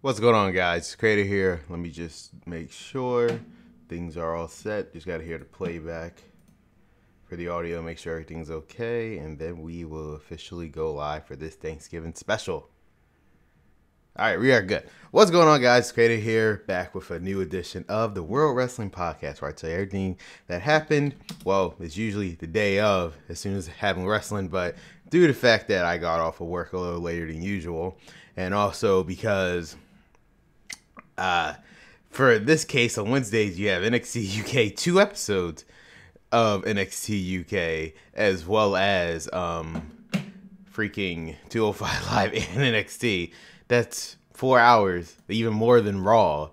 What's going on, guys? Creator here. Let me just make sure things are all set. Just got to hear the playback for the audio, make sure everything's okay, and then we will officially go live for this Thanksgiving special. All right, we are good. What's going on, guys? Creator here, back with a new edition of the World Wrestling Podcast, where I tell you everything that happened. Well, it's usually the day of, as soon as having wrestling, but due to the fact that I got off of work a little later than usual, and also because for this case, on Wednesdays, you have NXT UK, 2 episodes of NXT UK, as well as freaking 205 Live and NXT. That's 4 hours, even more than Raw,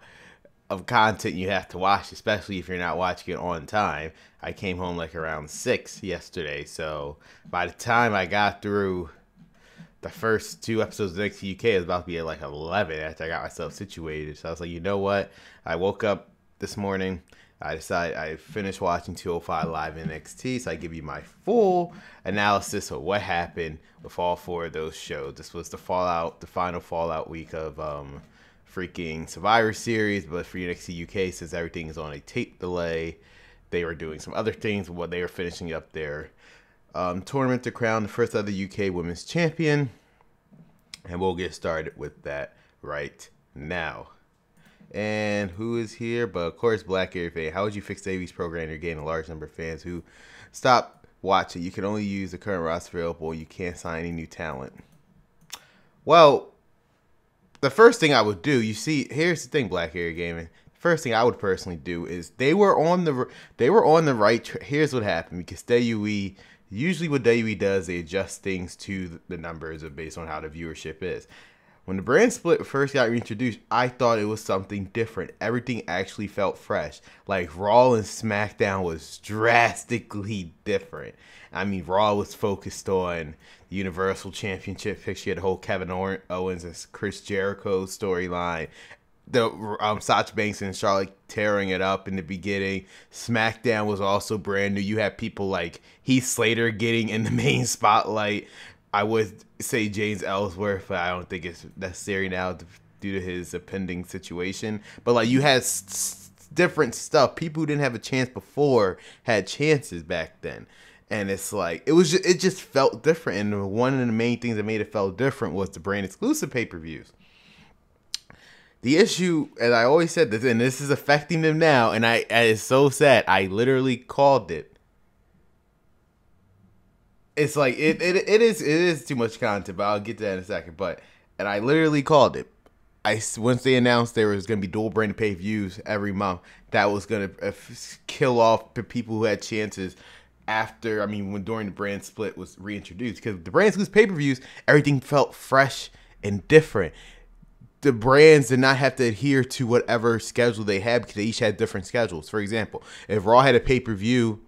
of content you have to watch, especially if you're not watching it on time. I came home like around 6 yesterday, so by the time I got through the first 2 episodes of NXT UK, it was about to be at like 11 after I got myself situated. So I was like, you know what? I woke up this morning. I decided I finished watching 205 Live NXT, so I give you my full analysis of what happened with all 4 of those shows. This was the final Fallout week of freaking Survivor Series, but for NXT UK, since everything is on a tape delay, they were doing some other things while they were finishing up their tournament to crown the first other UK Women's Champion, and we'll get started with that right now. And who is here? But of course, Black Area Fan. How would you fix Davies' program? You're getting a large number of fans who stop watching. You can only use the current roster available. You can't sign any new talent. Well, the first thing I would do, you see, here's the thing, Black Area Gaming. First thing I would personally do is they were on the right. Here's what happened, because WWE, usually what WWE does, they adjust things to the numbers based on how the viewership is. When the brand split first got reintroduced, I thought it was something different. Everything actually felt fresh. Like Raw and Smackdown was drastically different. I mean, Raw was focused on the Universal Championship picture. You had the whole Kevin Owens and Chris Jericho storyline. The Sasha Banks and Charlotte tearing it up in the beginning. SmackDown was also brand new. You had people like Heath Slater getting in the main spotlight. I would say James Ellsworth, but I don't think it's necessary now due to his pending situation. But like, you had different stuff. People who didn't have a chance before had chances back then, and it's like it just felt different. And one of the main things that made it felt different was the brand exclusive pay-per-views. The issue, as I always said this, and this is affecting them now, and it's so sad. I literally called it. It's like it is too much content, but I'll get to that in a second. And I literally called it. Once they announced there was gonna be dual branded pay-per-views every month, that was gonna kill off the people who had chances after. I mean, during the brand split was reintroduced, because the brand exclusive pay-per-views, everything felt fresh and different. The brands did not have to adhere to whatever schedule they had, because they each had different schedules. For example, if Raw had a pay-per-view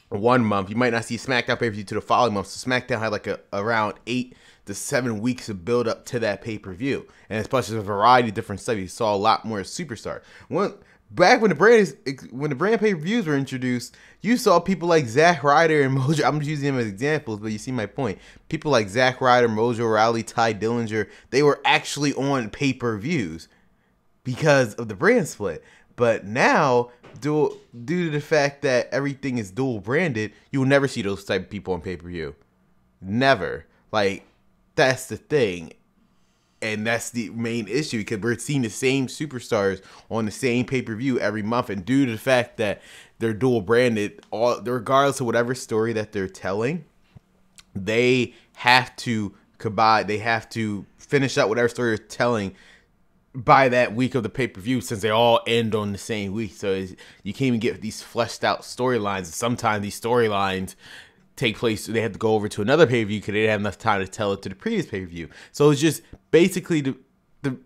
one month, you might not see SmackDown pay-per-view to the following month. So SmackDown had like around 8 to 7 weeks of build up to that pay-per-view, and as much as a variety of different stuff, you saw a lot more superstars. Back when the brand pay-per-views were introduced, you saw people like Zack Ryder and Mojo. I'm just using them as examples, but you see my point. People like Zack Ryder, Mojo Rawley, Ty Dillinger, they were actually on pay-per-views because of the brand split. But now, due to the fact that everything is dual branded, you will never see those type of people on pay-per-view. Never. Like, that's the thing. And that's the main issue, because we're seeing the same superstars on the same pay-per-view every month. And due to the fact that they're dual branded, regardless of whatever story that they're telling, they have to combine. They have to finish up whatever story they're telling by that week of the pay-per-view, since they all end on the same week. So you can't even get these fleshed out storylines. Sometimes these storylines take place, they had to go over to another pay-per-view because they didn't have enough time to tell it to the previous pay-per-view. So it's just basically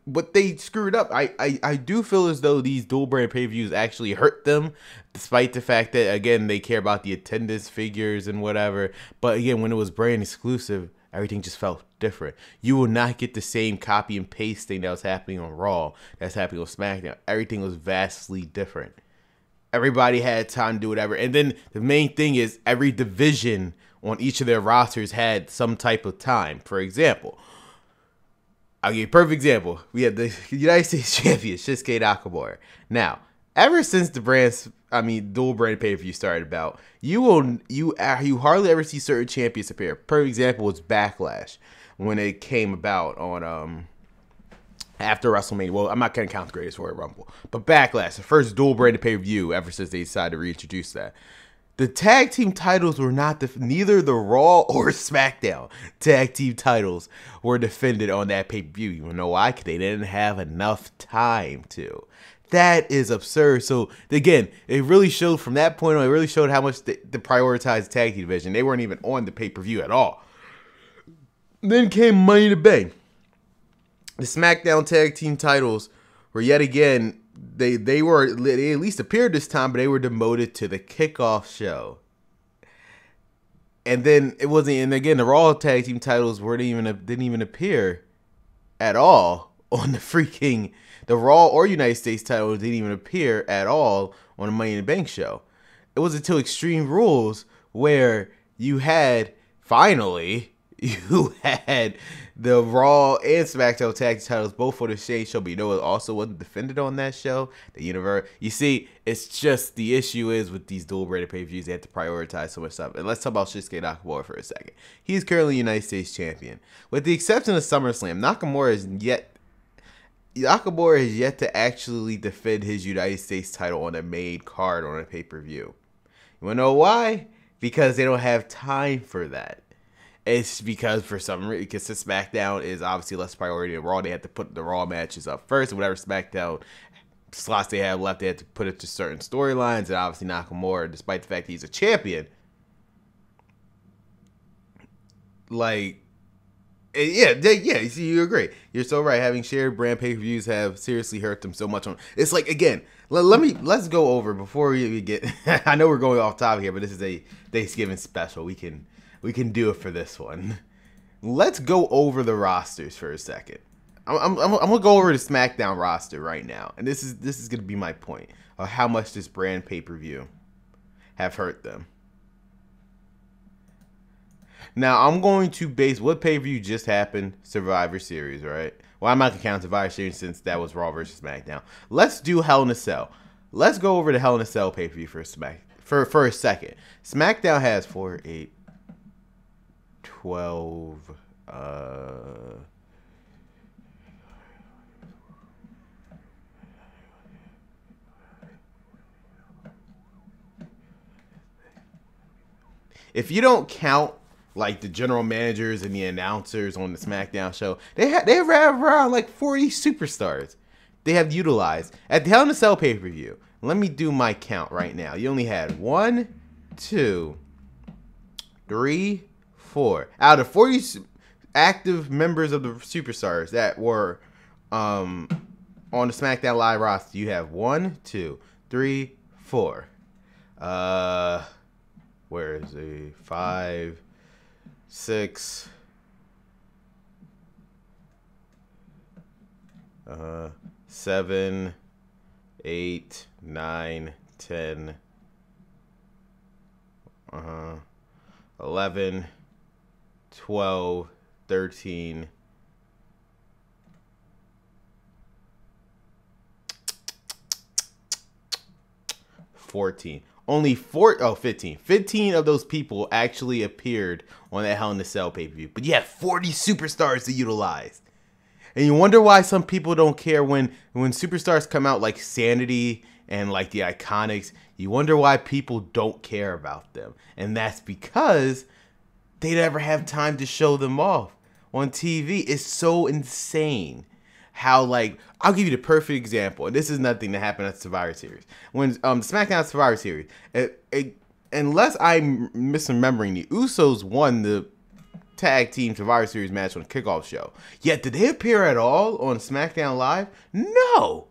what they screwed up. I do feel as though these dual brand pay-per-views actually hurt them, despite the fact that, again, they care about the attendance figures and whatever. But again, when it was brand exclusive, everything just felt different. You will not get the same copy and paste thing that was happening on Raw, that's happening on SmackDown. Everything was vastly different. Everybody had time to do whatever. And then the main thing is, every division on each of their rosters had some type of time. For example, I'll give you a perfect example. We have the United States champion, Shinsuke Nakamura. Now, ever since the dual brand pay-per-view started about, you hardly ever see certain champions appear. Perfect example was Backlash when it came about on after WrestleMania. Well, I'm not gonna count the Greatest Royal Rumble, but Backlash, the first dual branded pay-per-view ever since they decided to reintroduce that. The tag team titles were neither the Raw or SmackDown tag team titles were defended on that pay-per-view. You know why? Because they didn't have enough time to. That is absurd. So again, it really showed from that point on. It really showed how much they prioritized the tag team division. They weren't even on the pay-per-view at all. Then came Money in the Bank. The SmackDown tag team titles were yet again. They at least appeared this time, but they were demoted to the kickoff show. And then it wasn't. And again, the Raw tag team titles didn't even appear at all on the Raw or United States titles didn't even appear at all on the Money in the Bank show. It was until Extreme Rules where you had the Raw and SmackDown tag titles both for the same show, but you know it also wasn't defended on that show. You see, it's just the issue is with these dual branded pay-per-views, they have to prioritize so much stuff. And let's talk about Shinsuke Nakamura for a second. He's currently United States champion. With the exception of SummerSlam, Nakamura is yet to actually defend his United States title on a main card on a pay-per-view. You wanna know why? Because they don't have time for that. It's because the SmackDown is obviously less priority than Raw. They have to put the Raw matches up first. Whatever SmackDown slots they have left, they have to put it to certain storylines. And obviously Nakamura, despite the fact that he's a champion, you agree. You're so right. Having shared brand pay-per-views have seriously hurt them so much. It's like, again, let's go over before we get. I know we're going off topic here, but this is a Thanksgiving special. We can do it for this one. Let's go over the rosters for a second. I'm gonna go over the SmackDown roster right now, and this is gonna be my point of how much this brand pay-per-view have hurt them. Now I'm going to base what pay-per-view just happened, Survivor Series, right? Well, I'm not gonna count Survivor Series since that was Raw versus SmackDown. Let's do Hell in a Cell. Let's go over the Hell in a Cell pay-per-view for a second. SmackDown has 4, 8, 12, if you don't count like the general managers and the announcers on the SmackDown show, they have around like 40 superstars they have utilized at the Hell in a Cell pay-per-view. Let me do my count right now. You only had 1, 2, 3, 4 out of 40 active members of the superstars that were on the SmackDown Live roster. You have 1, 2, 3, 4. Where is the 5, 6, 7, 8, 9, 10, 11, 12, 13, 14. Only 15. 15 of those people actually appeared on that Hell in a Cell pay-per-view. But you have 40 superstars to utilize. And you wonder why some people don't care when superstars come out like Sanity and like the Iconics. You wonder why people don't care about them. And that's because they never have time to show them off on TV. It's so insane how, like, I'll give you the perfect example. And this is nothing that happened at Survivor Series. When SmackDown Survivor Series, unless I'm misremembering, the Usos won the tag team Survivor Series match on the kickoff show. Yet, did they appear at all on SmackDown Live? No.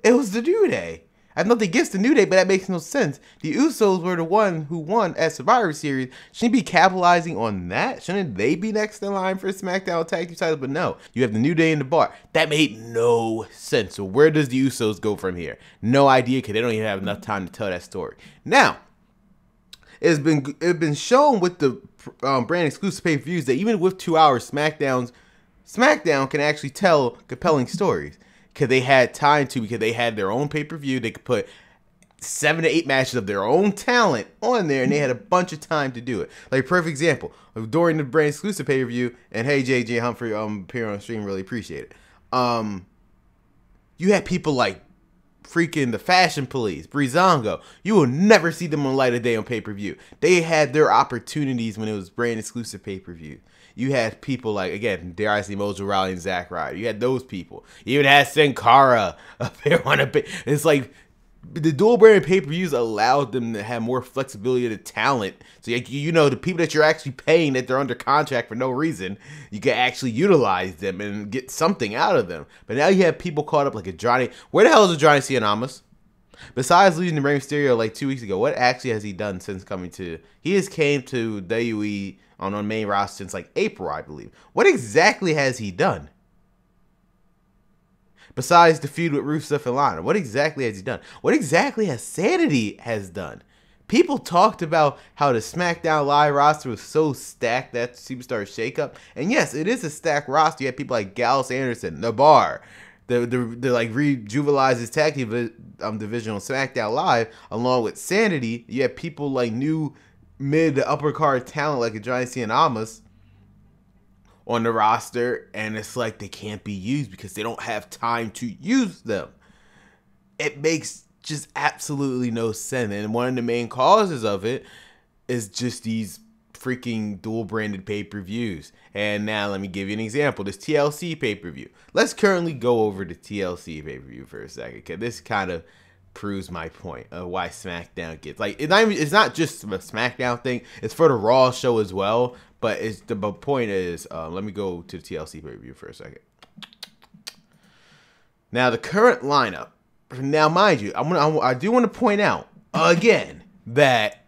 It was the New Day. I have nothing against the New Day, but that makes no sense. The Usos were the one who won at Survivor Series. Shouldn't be capitalizing on that? Shouldn't they be next in line for SmackDown tag team titles? But no, you have the New Day in the bar. That made no sense. So where does the Usos go from here? No idea, because they don't even have enough time to tell that story. Now, it's been shown with the brand exclusive pay-per-views that even with 2 hours, SmackDown's SmackDown can actually tell compelling stories because they had time to, because they had their own pay-per-view. They could put 7 to 8 matches of their own talent on there, and they had a bunch of time to do it. Like, perfect example, during the brand exclusive pay-per-view, and hey, JJ Humphrey, appearing on stream, really appreciate it. You had people like freaking the Fashion Police, Breezango. You will never see them on light of day on pay-per-view. They had their opportunities when it was brand exclusive pay-per-view. You had people like, again, dare I say, Mojo Rawley and Zack Ryder. You had those people. You even had Sin Cara up there on a bit. It's like the dual brand pay-per-views allowed them to have more flexibility of the talent. So, you know, the people that you're actually paying that they're under contract for no reason, you can actually utilize them and get something out of them. But now you have people caught up like a Johnny. Where the hell is a Johnny Cianamas? Besides losing to Rey Mysterio like 2 weeks ago, what actually has he done since coming to? He has came to WWE on the main roster since like April, I believe. What exactly has he done? Besides the feud with Rusev and Lana, what exactly has he done? What exactly has Sanity has done? People talked about how the SmackDown Live roster was so stacked, that Superstar shakeup. And yes, it is a stacked roster. You have people like Gallus Anderson, The Bar, the like rejuvenizes tag team division on SmackDown Live, along with Sanity. You have people like new mid to upper card talent like a Johnny Cianamas on the roster, and it's like they can't be used because they don't have time to use them. It makes just absolutely no sense, and one of the main causes of it is just these freaking dual branded pay-per-views. And now let me give you an example. This TLC pay-per-view. Let's currently go over the TLC pay-per-view for a second, because this kind of proves my point of why SmackDown gets, like, it's not just a SmackDown thing, it's for the Raw show as well. But the point is, let me go to the TLC pay-per-view for a second. Now, the current lineup. Now, mind you, I do want to point out again that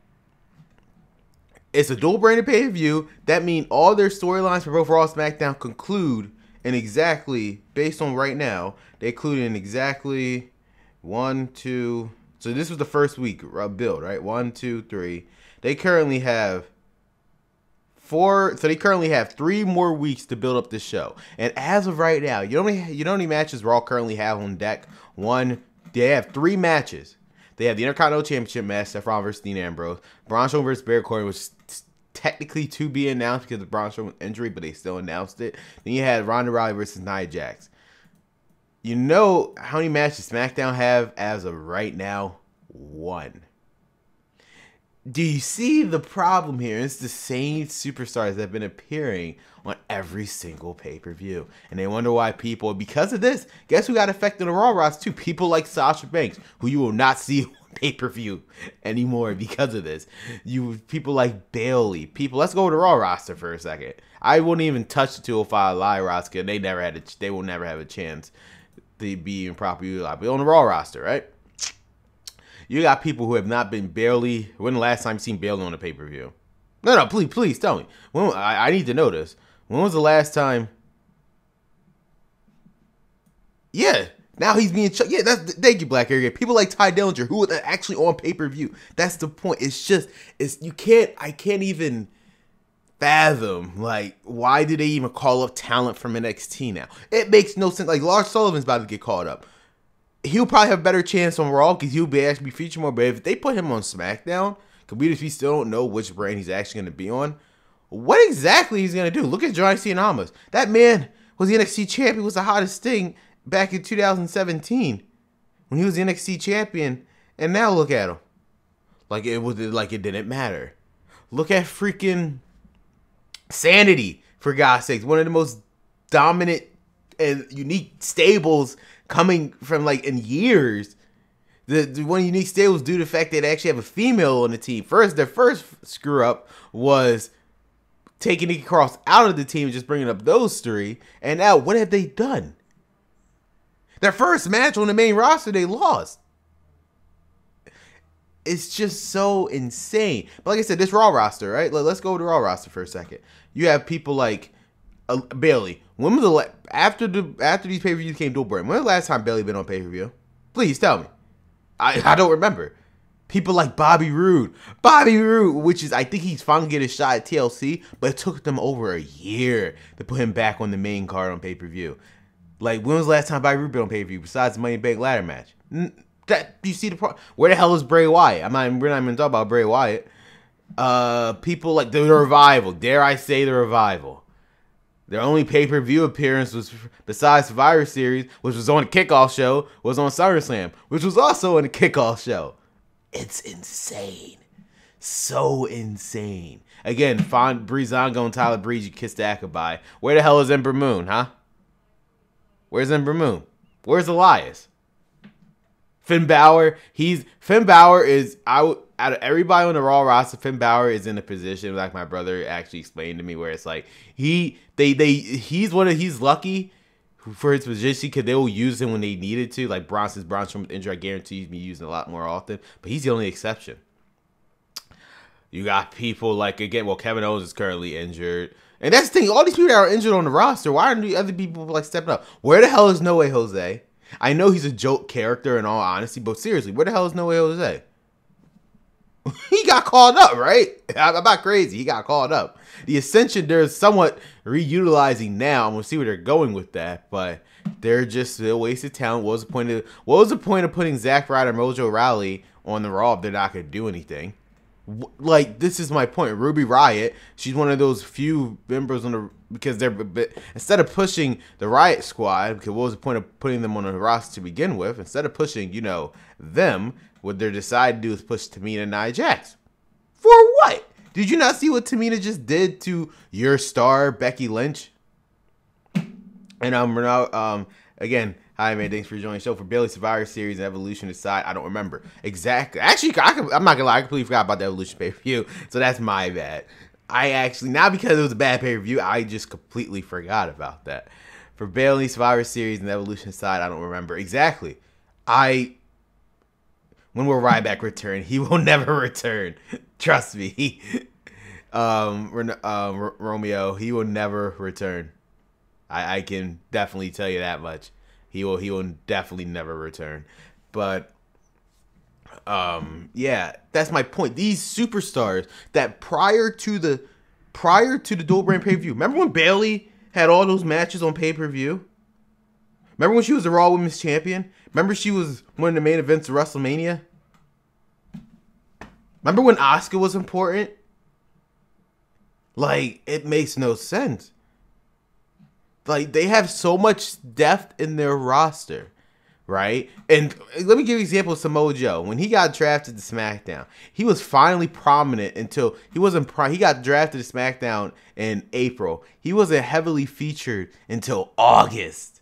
it's a dual branded pay-per-view. That means all their storylines for both Raw and SmackDown conclude in exactly, based on right now, they include in exactly 1, 2. So this was the first week build, right? 1, 2, 3. They currently have 4. So they currently have 3 more weeks to build up this show. And as of right now, you know how many matches Raw currently have on deck? They have 3 matches. They have the Intercontinental Championship match, Seth Rollins versus Dean Ambrose, Braun Strowman versus Baron Corbin, which is technically to be announced because of Braun Strowman's injury, but they still announced it. Then you had Ronda Rousey versus Nia Jax. You know how many matches SmackDown have as of right now? 1. Do you see the problem here? It's the same superstars that have been appearing on every single pay-per-view. And they wonder why people, because of this, guess who got affected on the Raw roster too? People like Sasha Banks, who you will not see on pay-per-view anymore because of this. People like Bayley. Let's go to the Raw roster for a second. I wouldn't even touch the 205 Live roster. They will never have a chance to be improperly utilized. But on the Raw roster, right? You got people who have not been Bayley. When the last time you seen Bayley on a pay-per-view? No, please tell me. I need to know this. When was the last time? Yeah, now he's being yeah. Thank you, Black Area. People like Ty Dillinger who are actually on pay-per-view. That's the point. I can't even fathom, like, why do they even call up talent from NXT now? It makes no sense. Like, Lars Sullivan's about to get called up. He'll probably have a better chance on Raw because he'll actually be featured more. But if they put him on SmackDown, because we still don't know which brand he's actually going to be on, what exactly he's going to do? Look at Johnny Cianamas. That man was the NXT champion, was the hottest thing back in 2017 when he was the NXT champion. And now look at him. Like it didn't matter. Look at freaking Sanity, for God's sakes. One of the most dominant and unique stables coming from, like, in years. The one unique stables due to the fact that they actually have a female on the team. Their first screw up was taking Nikki Cross out of the team and just bringing up those 3. And now, what have they done? Their first match on the main roster, they lost. It's just so insane. But like I said, this Raw roster, right? Let's go to the Raw roster for a second. You have people like Bayley. When was after these pay-per-views came dual brand? When was the last time Bayley been on pay-per-view? Please tell me. I don't remember. People like Bobby Roode, which is, I think he's finally getting a shot at TLC, but it took them over a year to put him back on the main card on pay-per-view. Like, when was the last time Bobby Roode been on pay-per-view besides the Money in the Bank ladder match? That, you see the problem? Where the hell is Bray Wyatt? We're not even talking about Bray Wyatt. People like the Revival. Dare I say the Revival? Their only pay-per-view appearance was, besides Survivor Series, which was on the kickoff show, was on SummerSlam, which was also on the kickoff show. It's insane. So insane. Again, Breezango and Tyler Breeze, you kissed that goodbye. Where the hell is Ember Moon, huh? Where's Ember Moon? Where's Elias? Finn Balor is out of everybody on the Raw roster. Finn Balor is in a position, like my brother actually explained to me, where it's like he's lucky for his position because they will use him when they needed to. Like Braun Strowman's injury, I guarantee he'll be used a lot more often. But he's the only exception. You got people like, again, Kevin Owens is currently injured. And that's the thing, all these people that are injured on the roster, why aren't the other people like stepping up? Where the hell is No Way Jose? I know he's a joke character in all honesty, but seriously, where the hell is No Way Jose? He got called up, right? I'm not crazy. He got called up. The Ascension, they're somewhat reutilizing now. I'm going to see where they're going with that, but they're just a waste of talent. What was the point of putting Zack Ryder and Mojo Rawley on the Raw if they're not going to do anything? Like, this is my point. Ruby Riott, she's one of those few members on the, because instead of pushing the Riot Squad, because what was the point of putting them on the roster to begin with? Instead of pushing, them, what they're deciding to do is push Tamina and Nia Jax. For what? Did you not see what Tamina just did to your star, Becky Lynch? And again, hi man, thanks for joining the show. For Bayley Survivor Series and Evolution aside, I don't remember exactly. Actually, I'm not gonna lie, I completely forgot about the Evolution pay-per-view, so that's my bad. I actually, not because it was a bad pay-per-view, I just completely forgot about that. For Bayley Survivor Series and Evolution aside, I don't remember exactly. When will Ryback return? He will never return. Trust me. Romeo, he will never return. I can definitely tell you that much. He will definitely never return. But yeah, that's my point. These superstars that prior to the dual brand pay-per-view. Remember when Bayley had all those matches on pay-per-view? Remember when she was the Raw Women's Champion? Remember she was one of the main events of WrestleMania? Remember when Asuka was important? Like, it makes no sense. Like, they have so much depth in their roster, right? And let me give you an example of Samoa Joe. When he got drafted to SmackDown, he was finally prominent until he wasn't. He got drafted to SmackDown in April. He wasn't heavily featured until August.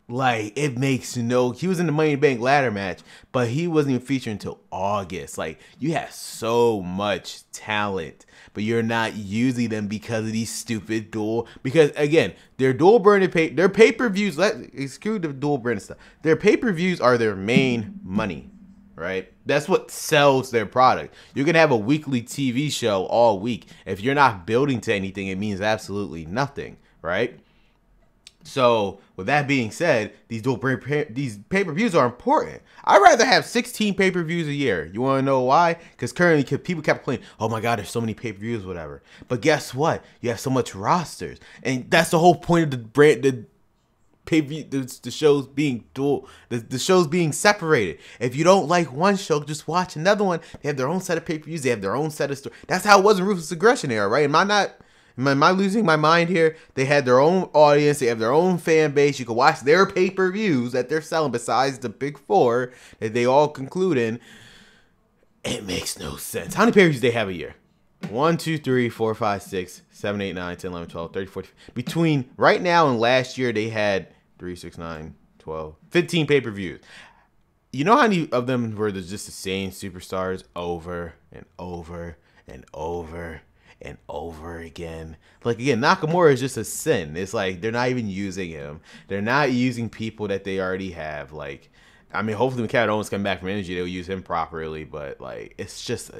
Like, it makes no... He was in the Money in the Bank ladder match, but he wasn't even featured until August. Like, you have so much talent, but you're not using them because of these stupid dual... Because, again, their dual branded their pay-per-views... Excuse the dual branded stuff. Their pay-per-views are their main money, right? That's what sells their product. You can have a weekly TV show all week. If you're not building to anything, it means absolutely nothing, right? So, with that being said, these pay-per-views are important. I'd rather have 16 pay-per-views a year. You want to know why? Because currently, people kept complaining, oh my god, there's so many pay-per-views, whatever. But guess what? You have so much rosters. And that's the whole point of the brand, the pay-per-view, the shows being the shows being separated. If you don't like one show, just watch another one. They have their own set of pay-per-views. They have their own set of stories. That's how it was in Ruthless Aggression era, right? Am I losing my mind here? They had their own audience. They have their own fan base. You can watch their pay-per-views that they're selling besides the big four that they all conclude in. It makes no sense. How many pay-per-views do they have a year? 1, 2, 3, 4, 5, 6, 7, 8, 9, 10, 11, 12, 13, 14. Between right now and last year, they had 3, 6, 9, 12, 15 pay-per-views. You know how many of them were just the same superstars over and over and over and over again? Like, again, Nakamura is just a sin. It's like they're not even using him. They're not using people that they already have. Like, I mean, hopefully when Kevin Owens come back from energy, they'll use him properly. But like, it's just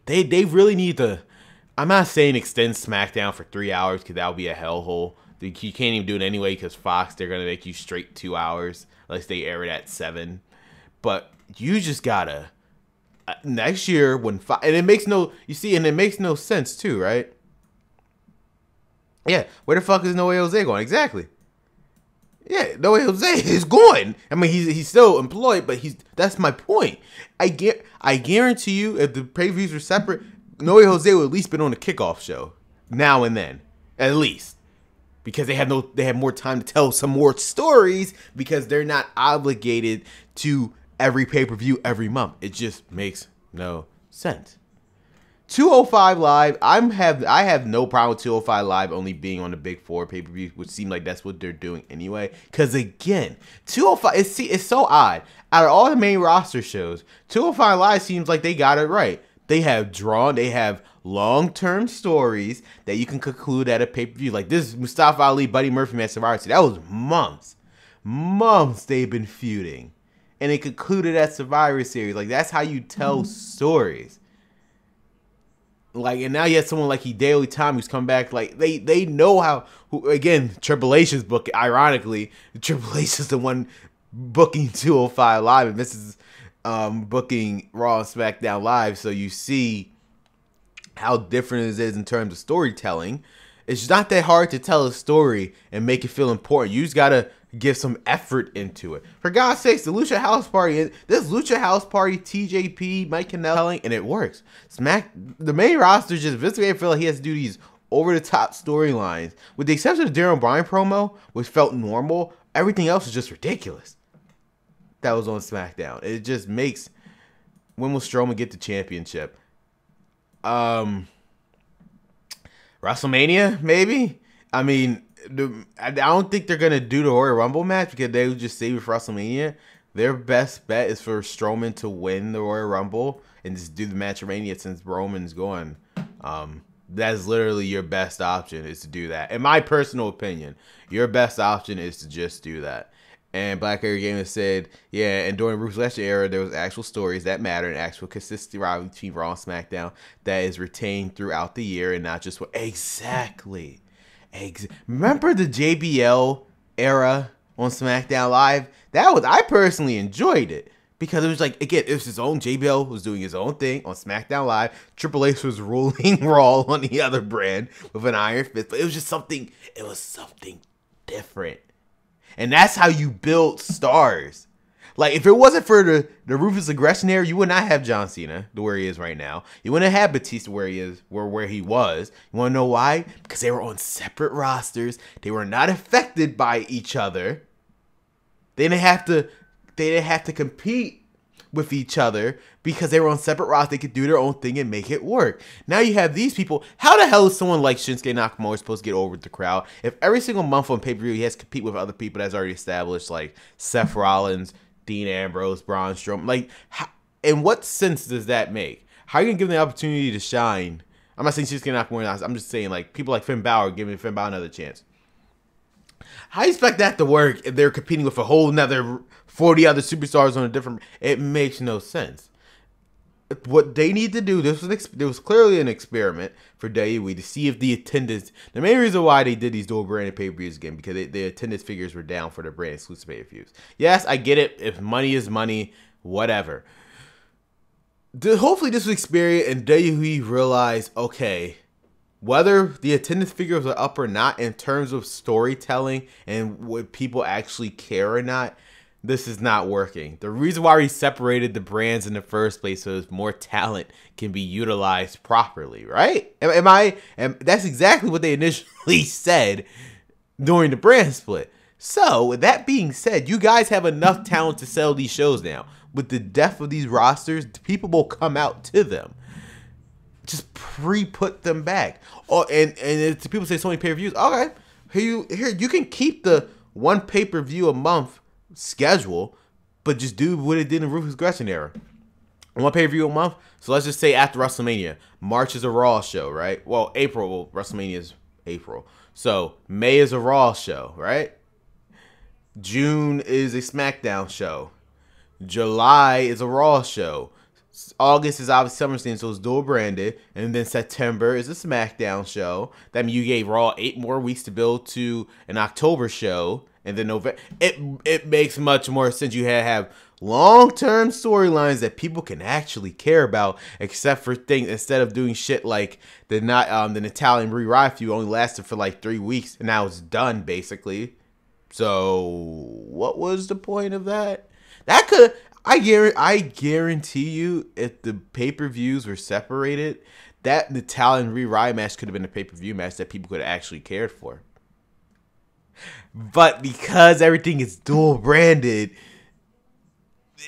they really need to. I'm not saying extend SmackDown for 3 hours because that would be a hellhole. You can't even do it anyway because Fox, they're gonna make you straight 2 hours unless they air it at 7. But you just gotta next year when and it makes no and it makes no sense too, right? Yeah, where the fuck is No Way Jose going? Exactly. Yeah, No Way Jose is going. I mean, he's still employed, but that's my point. I guarantee you, if the pay-per-views were separate, No Way Jose would at least been on the kickoff show now and then, at least, because they have more time to tell some more stories because they're not obligated to every pay-per-view every month. It just makes no sense. 205 Live, I have no problem with 205 Live only being on the Big Four pay-per-views, which seem like that's what they're doing anyway. Because again, 205, it's so odd. Out of all the main roster shows, 205 Live seems like they got it right. They have long-term stories that you can conclude at a pay-per-view. Like this Mustafa Ali, Buddy Murphy match Survivor Series, that was months they've been feuding. And it concluded at Survivor Series. Like that's how you tell stories. Like, and now you have someone like Hideo Itami who's come back. Like, they know how. Again, Triple H is booking. Ironically, Triple H is the one booking 205 Live, and this is booking Raw and SmackDown Live. So you see how different it is in terms of storytelling. It's not that hard to tell a story and make it feel important. You just gotta give some effort into it. For God's sakes, the Lucha House Party, this Lucha House Party, TJP, Mike Kanelli, and it works. The main roster just, Vince McMahon feel like he has to do these over-the-top storylines. With the exception of the Darren Bryan promo, which felt normal, everything else is just ridiculous. That was on SmackDown. It just makes, when will Strowman get the championship? WrestleMania, maybe? I mean, I don't think they're going to do the Royal Rumble match because they would just save it for WrestleMania. Their best bet is for Strowman to win the Royal Rumble and just do the match of Mania since Roman's gone. That's literally your best option is to do that. In my personal opinion, your best option is to just do that. And Black Hair Gamer said, yeah, and during Bruce Lesnar era, there was actual stories that matter and actual consistency rivalry between Raw and SmackDown that is retained throughout the year and not just what exactly. Remember the JBL era on SmackDown Live? I personally enjoyed it because it was like, again, it was his own. JBL was doing his own thing on SmackDown Live. Triple H was ruling Raw on the other brand with an iron fist, but it was something different. And that's how you build stars. Like, if it wasn't for the Ruthless Aggression era, you would not have John Cena to where he is right now. You wouldn't have Batista where he is, where he was. You want to know why? Because they were on separate rosters. They were not affected by each other. They didn't have to compete with each other because they were on separate rosters. They could do their own thing and make it work. Now you have these people. How the hell is someone like Shinsuke Nakamura supposed to get over with the crowd if every single month on pay-per-view he has to compete with other people that's already established, like Seth Rollins, Dean Ambrose, Braun Strowman? Like, in what sense does that make? How are you going to give them the opportunity to shine? I'm not saying Shinsuke Nakamura. I'm just saying, like, people like Finn Balor, giving Finn Balor another chance. How do you expect that to work if they're competing with a whole nother 40 other superstars on a different... It makes no sense. What they need to do, there was clearly an experiment for WWE to see if the attendance... The main reason why they did these dual branded pay-per-views again, because the attendance figures were down for their brand exclusive pay-per-views. Yes, I get it. If money is money, whatever. Hopefully this was experience and WWE realized, okay, whether the attendance figures are up or not in terms of storytelling and what people actually care or not, this is not working. The reason why we separated the brands in the first place so more talent can be utilized properly, right? And that's exactly what they initially said during the brand split. So, with that being said, you guys have enough talent to sell these shows now. With the depth of these rosters, people will come out to them. Just pre-put them back. Oh, and if people say so many pay-per-views, okay, here you can keep the one pay-per-view a month schedule, but just do what it did in the Ruthless Aggression era. One pay-per-view a month. So let's just say after WrestleMania, March is a Raw show, right? Well, WrestleMania is April. So May is a Raw show, right? June is a SmackDown show. July is a Raw show. August is obviously SummerSlam, so it's dual branded. And then September is a SmackDown show. That means you gave Raw 8 more weeks to build to an October show. And then November. It makes much more sense. You have long-term storylines that people can actually care about, except for things instead of doing shit like the Italian Re-Ride feud only lasted for like 3 weeks and now it's done basically. So what was the point of that? That could I guarantee you if the pay-per-views were separated, that Italian Re-Ride match could have been a pay-per-view match that people could have actually cared for. But because everything is dual branded,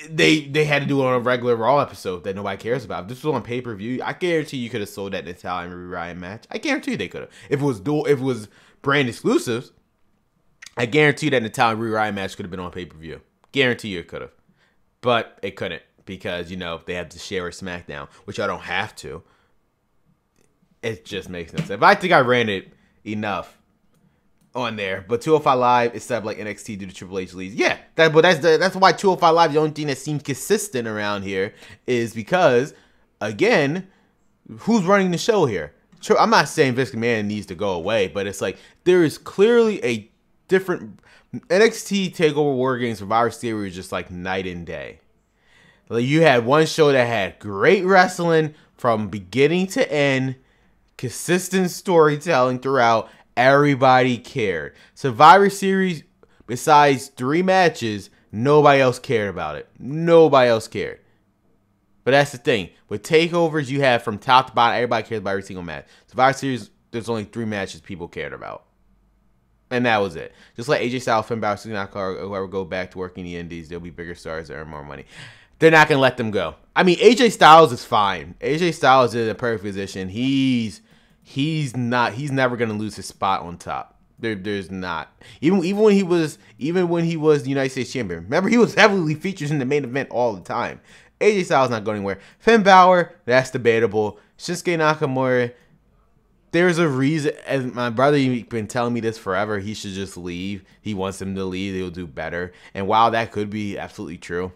they had to do it on a regular Raw episode that nobody cares about. If this was on pay-per-view, I guarantee you could have sold that Italian Re-Ride match. I guarantee you they could have. If it was brand exclusives, I guarantee that Italian Re-Ride match could have been on pay-per-view. Guarantee you it could have. But it couldn't because, they have to share a Smackdown, which I don't have to. It just makes no sense. But I think I ran it enough on there. But 205 Live, instead of like NXT due to Triple H leads. Yeah, that's why 205 Live, the only thing that seems consistent around here is because, again, who's running the show here? I'm not saying Vince McMahon needs to go away, but it's like there is clearly a different NXT TakeOver War Games Survivor Series was just like night and day. Like you had one show that had great wrestling from beginning to end, consistent storytelling throughout. Everybody cared. Survivor Series, besides 3 matches, nobody else cared about it. Nobody else cared. But that's the thing. With takeovers, you have from top to bottom, everybody cares about every single match. Survivor Series, there's only 3 matches people cared about. And that was it. Just like AJ Styles, Finn Balor, whoever go back to working the indies, they'll be bigger stars that earn more money. They're not going to let them go. I mean, AJ Styles is fine. AJ Styles is in a perfect position. He's never going to lose his spot on top. There's not. Even when he was the United States champion. Remember, he was heavily featured in the main event all the time. AJ Styles not going anywhere. Finn Balor, that's debatable. Shinsuke Nakamura, there's a reason, as my brother been telling me this forever, he should just leave. He wants him to leave. He'll do better. And while that could be absolutely true,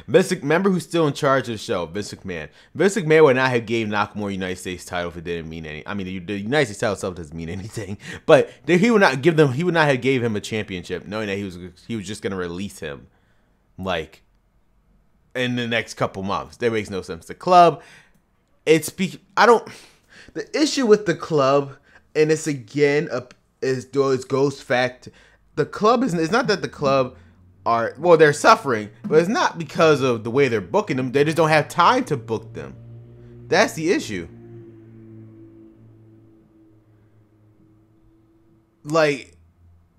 remember who's still in charge of the show? Vince McMahon. Vince McMahon would not have gave Nakamura United States title if it didn't mean anything. I mean, the United States title itself doesn't mean anything. But he would not have gave him a championship, knowing that he was just gonna release him, like, in the next couple months. That makes no sense. The club, the issue with the club, and it's again goes fact. The club it's not that the club they're suffering, but it's not because of the way they're booking them. They just don't have time to book them. That's the issue. Like,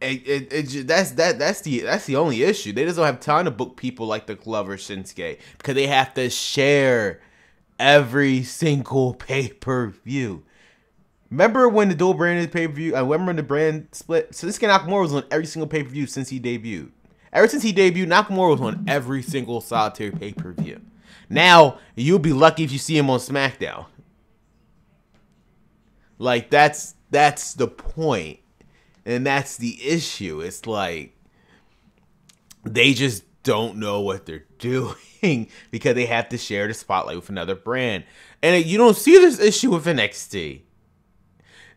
that's the only issue. They just don't have time to book people like the club or Shinsuke because they have to share every single pay-per-view. Remember when the dual branded pay-per-view? I remember when the brand split. Shinsuke Nakamura was on every single pay-per-view since he debuted. Ever since he debuted, Nakamura was on every single solitary pay-per-view. Now, you'll be lucky if you see him on Smackdown. Like, that's the point. And that's the issue. It's like, they just don't know what they're doing because they have to share the spotlight with another brand. And you don't see this issue with NXT.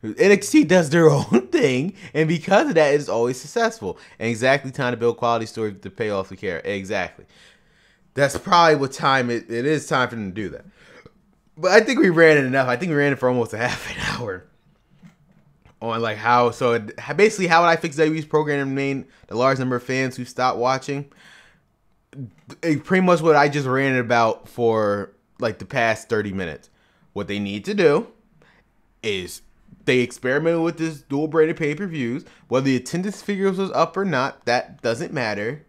NXT does their own thing, and because of that, it's always successful. And exactly time to build quality stories to pay off the care. Exactly. That's probably what time it is time for them to do that. But I think we ran it enough. I think we ran it for almost a half an hour. On like basically how would I fix WWE's program and remain the large number of fans who stopped watching? Pretty much what I just ran it about for like the past 30 minutes. What they need to do is they experimented with this dual branded pay-per-views. Whether the attendance figures was up or not, that doesn't matter.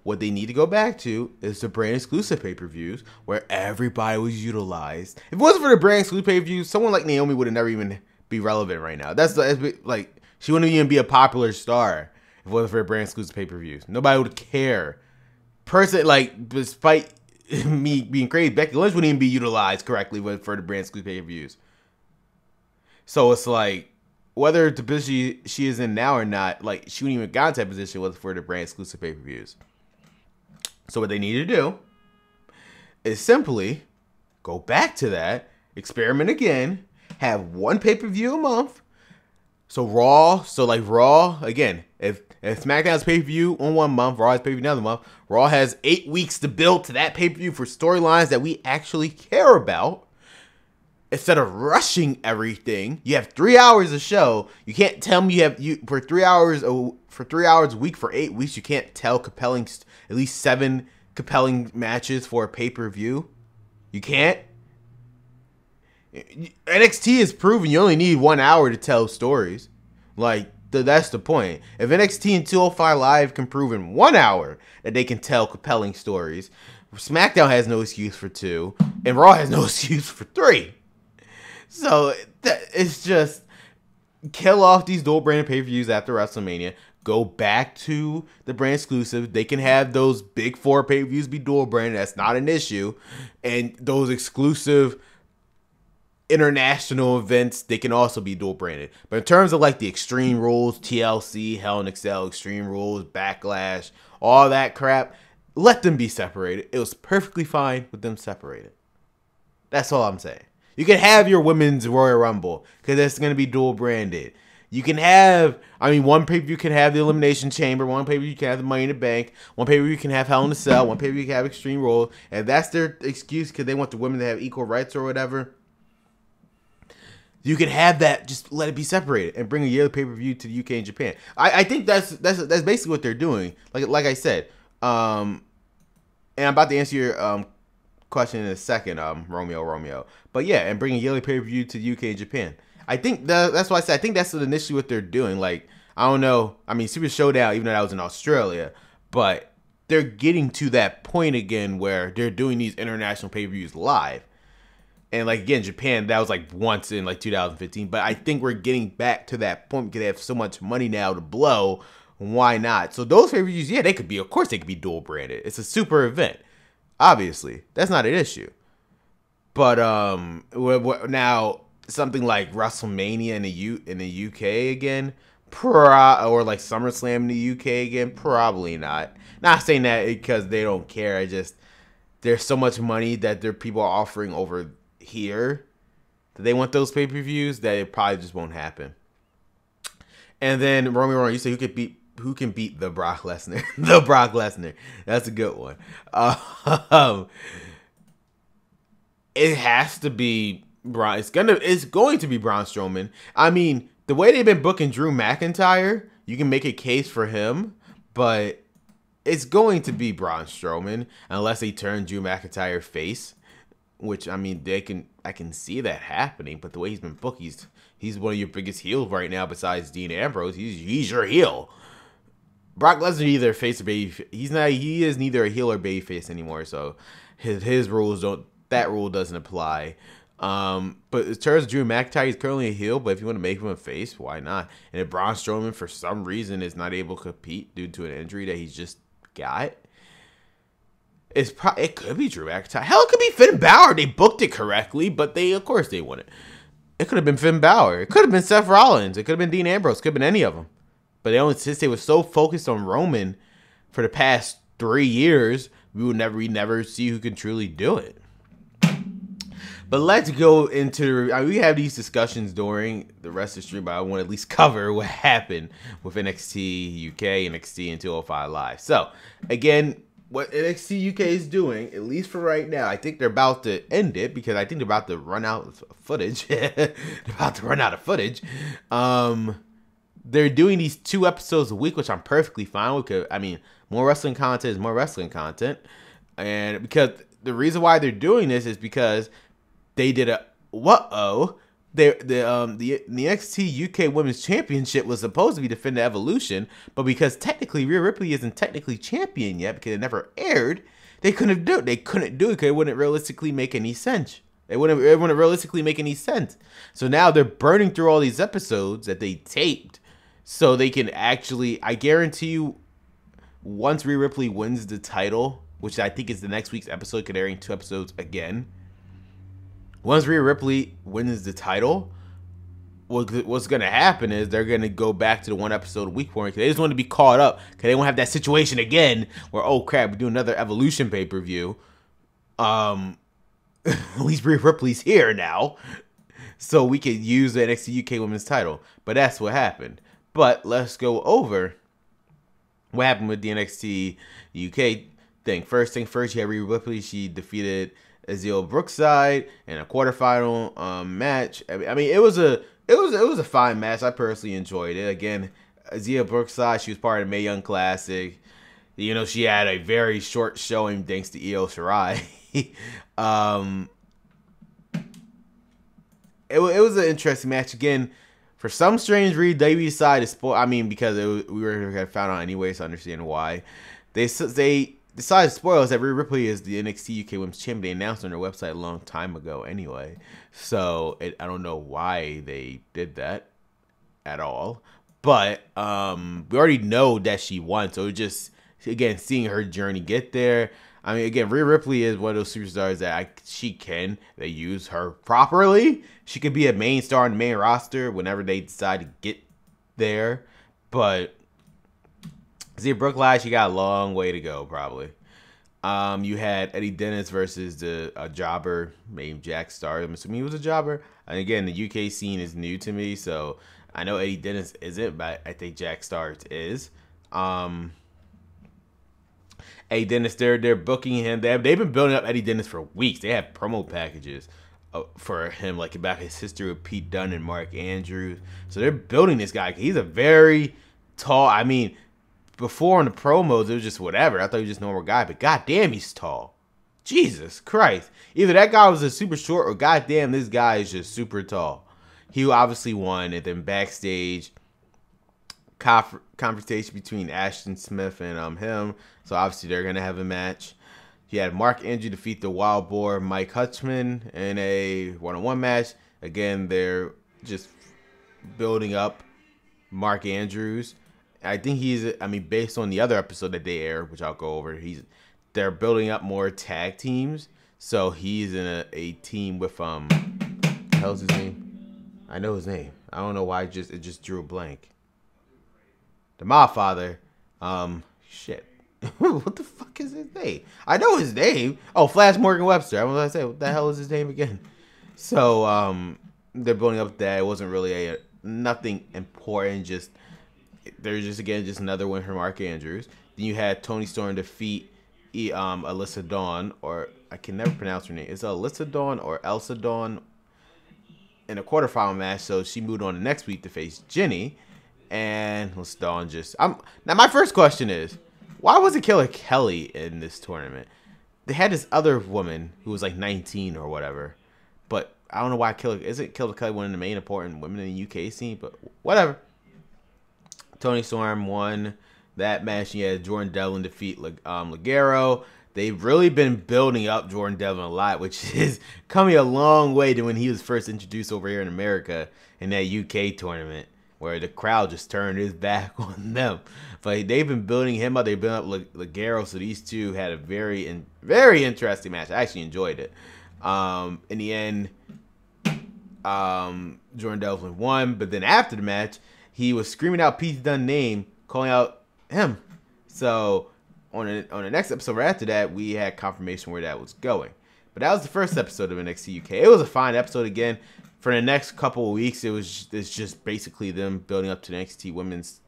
What they need to go back to is the brand exclusive pay-per-views where everybody was utilized. If it wasn't for the brand exclusive pay-per-views, someone like Naomi would have never even be relevant right now. That's like, she wouldn't even be a popular star if it wasn't for the brand exclusive pay-per-views. Nobody would care. Despite me being crazy, Becky Lynch wouldn't even be utilized correctly for the brand exclusive pay-per-views. So it's like, whether the position she is in now or not, like, she wouldn't even got into that position was for the brand exclusive pay-per-views. So what they need to do is simply go back to that, experiment again, have one pay-per-view a month. So Raw, again, if If SmackDown's pay-per-view on 1 month, Raw has pay-per-view another month. Raw has 8 weeks to build to that pay-per-view for storylines that we actually care about. Instead of rushing everything, you have 3 hours of show. You can't tell me for 3 hours a week for 8 weeks. You can't tell at least 7 compelling matches for a pay-per-view. You can't. NXT has proven you only need 1 hour to tell stories. Like, that's the point. If NXT and 205 Live can prove in 1 hour that they can tell compelling stories, SmackDown has no excuse for 2, and Raw has no excuse for 3. So it's just kill off these dual branded pay-per-views after WrestleMania. Go back to the brand exclusive. They can have those big 4 pay-per-views be dual branded. That's not an issue. And those exclusive international events, they can also be dual branded. But in terms of like the Extreme Rules, TLC, Hell in a Cell, Extreme Rules, Backlash, all that crap, let them be separated. It was perfectly fine with them separated. That's all I'm saying. You can have your Women's Royal Rumble because it's going to be dual branded. You can have, one pay-per-view can have the Elimination Chamber, one pay-per-view can have the Money in the Bank, one pay-per-view can have Hell in a Cell, one pay-per-view can have Extreme Rules. And that's their excuse because they want the women to have equal rights or whatever. You can have that, just let it be separated and bring a yearly pay-per-view to the UK and Japan. I think that's basically what they're doing. Like I said, and I'm about to answer your question in a second, Romeo. But yeah, and bring a yearly pay-per-view to the UK and Japan. I think that's why I said I think that's initially what they're doing. Like, I don't know. Super Showdown, even though that was in Australia, but they're getting to that point again where they're doing these international pay-per-views live. And like again, Japan, that was like once in like 2015. But I think we're getting back to that point because they have so much money now to blow. Why not? So those pay-per-views, yeah, of course they could be dual branded. It's a super event. Obviously, that's not an issue. But now something like WrestleMania in the UK again, or like SummerSlam in the UK again, probably not. Not saying that because they don't care. There's so much money that people are offering over here that they want those pay-per-views that it probably just won't happen. And then Romeo, you say who can beat the Brock Lesnar? The Brock Lesnar. That's a good one. It has to be Braun. It's going to be Braun Strowman. The way they've been booking Drew McIntyre, you can make a case for him, but it's going to be Braun Strowman unless they turn Drew McIntyre face, which I can see that happening. But the way he's been booked, he's one of your biggest heels right now besides Dean Ambrose. He's your heel. Brock Lesnar either face or baby. He is neither a heel or baby face anymore. So his rules don't. That rule doesn't apply. But in terms of Drew McIntyre, he's currently a heel. But if you want to make him a face, why not? And if Braun Strowman for some reason is not able to compete due to an injury that he's just got, it could be Drew McIntyre. Hell, it could be Finn Balor. They booked it correctly, but of course they won it. It could have been Finn Balor. It could have been Seth Rollins. It could have been Dean Ambrose. It could have been any of them. But since they were so focused on Roman for the past 3 years, we never see who can truly do it. But let's go into we have these discussions during the rest of the stream, but I want to at least cover what happened with NXT UK, NXT, and 205 Live. So, again, what NXT UK is doing, at least for right now, I think they're about to end it because I think they're about to run out of footage. They're doing these 2 episodes a week, which I'm perfectly fine with. More wrestling content is more wrestling content. And because the reason why they're doing this is because they did the NXT UK Women's Championship was supposed to be defended Evolution, but because technically Rhea Ripley isn't technically champion yet because it never aired, they couldn't do it. They couldn't do it because it wouldn't realistically make any sense. It wouldn't realistically make any sense. So now they're burning through all these episodes that they taped so they can actually, I guarantee you, once Rhea Ripley wins the title, which I think is the next week's episode, could airing 2 episodes again. Once Rhea Ripley wins the title, what's going to happen is they're going to go back to the 1 episode a week for it because they just want to be caught up because they won't have that situation again where, oh crap, we do another Evolution pay-per-view. At least Rhea Ripley's here now, so we could use the NXT UK Women's title. But that's what happened. But let's go over what happened with the NXT UK thing. First thing first, you had Rhea Ripley. She defeated Azeel Brookside in a quarterfinal match. I mean, it was a fine match. I personally enjoyed it. Again, Azeel Brookside, she was part of the Mae Young Classic. You know, she had a very short showing thanks to Io Shirai. It was an interesting match. Again, for some strange reason, WWE decided to spoil. I mean, because we were found out anyway, so I understand why. They decided to spoil us that Rhea Ripley is the NXT UK Women's Champion. They announced on their website a long time ago anyway. So I don't know why they did that at all. But we already know that she won. So just, again, seeing her journey get there. I mean, again, Rhea Ripley is one of those superstars that they use her properly. She could be a main star in the main roster whenever they decide to get there. But Zia Brooklyn, she got a long way to go, probably. You had Eddie Dennis versus a jobber named Jack Starr. I'm assuming he was a jobber. And again, the UK scene is new to me, so I know Eddie Dennis isn't, but I think Jack Starr is. Eddie Dennis, they're booking him. They've been building up Eddie Dennis for weeks. They have promo packages for him, like about his history with Pete Dunne and Mark Andrews. So they're building this guy. He's a very tall. I mean, before in the promos, it was just whatever. I thought he was just a normal guy, but goddamn, he's tall. Jesus Christ. Either that guy was a super short or goddamn, this guy is just super tall. He obviously won, and then backstage confrontation between Ashton Smith and him. So obviously they're gonna have a match. He had Mark Andrews defeat the Wild Boar Mike Hutchman in a one-on-one match. Again, they're just building up Mark Andrews. I think based on the other episode that they aired, which I'll go over, they're building up more tag teams. So he's in a team with what the hell's his name? I know his name. I don't know why it just drew a blank. The Mobfather. Shit. What the fuck is his name? I know his name. Oh, Flash Morgan Webster. I was gonna say, what the hell is his name again? So they're building up that. It wasn't really nothing important. There's just another win for Mark Andrews. Then you had Toni Storm defeat Alyssa Dawn, or I can never pronounce her name. It's Alyssa Dawn or Elsa Dawn in a quarterfinal match. So she moved on to next week to face Jinny. And Alyssa Dawn now my first question is, why wasn't Killer Kelly in this tournament? They had this other woman who was like 19 or whatever. But I don't know why isn't Killer Kelly one of the main important women in the UK scene, but whatever. Toni Storm won that match. You had Jordan Devlin defeat Ligero. They've really been building up Jordan Devlin a lot, which is coming a long way to when he was first introduced over here in America in that UK tournament, where the crowd just turned his back on them. But they've been building him up. They've been up Ligero, so these two had a very interesting match. I actually enjoyed it. In the end, Jordan Devlin won, but then after the match, he was screaming out Pete Dunne's name, calling out him. So on the next episode right after that, we had confirmation where that was going. But that was the first episode of NXT UK. It was a fine episode again. For the next couple of weeks, it's just basically them building up to the NXT Women's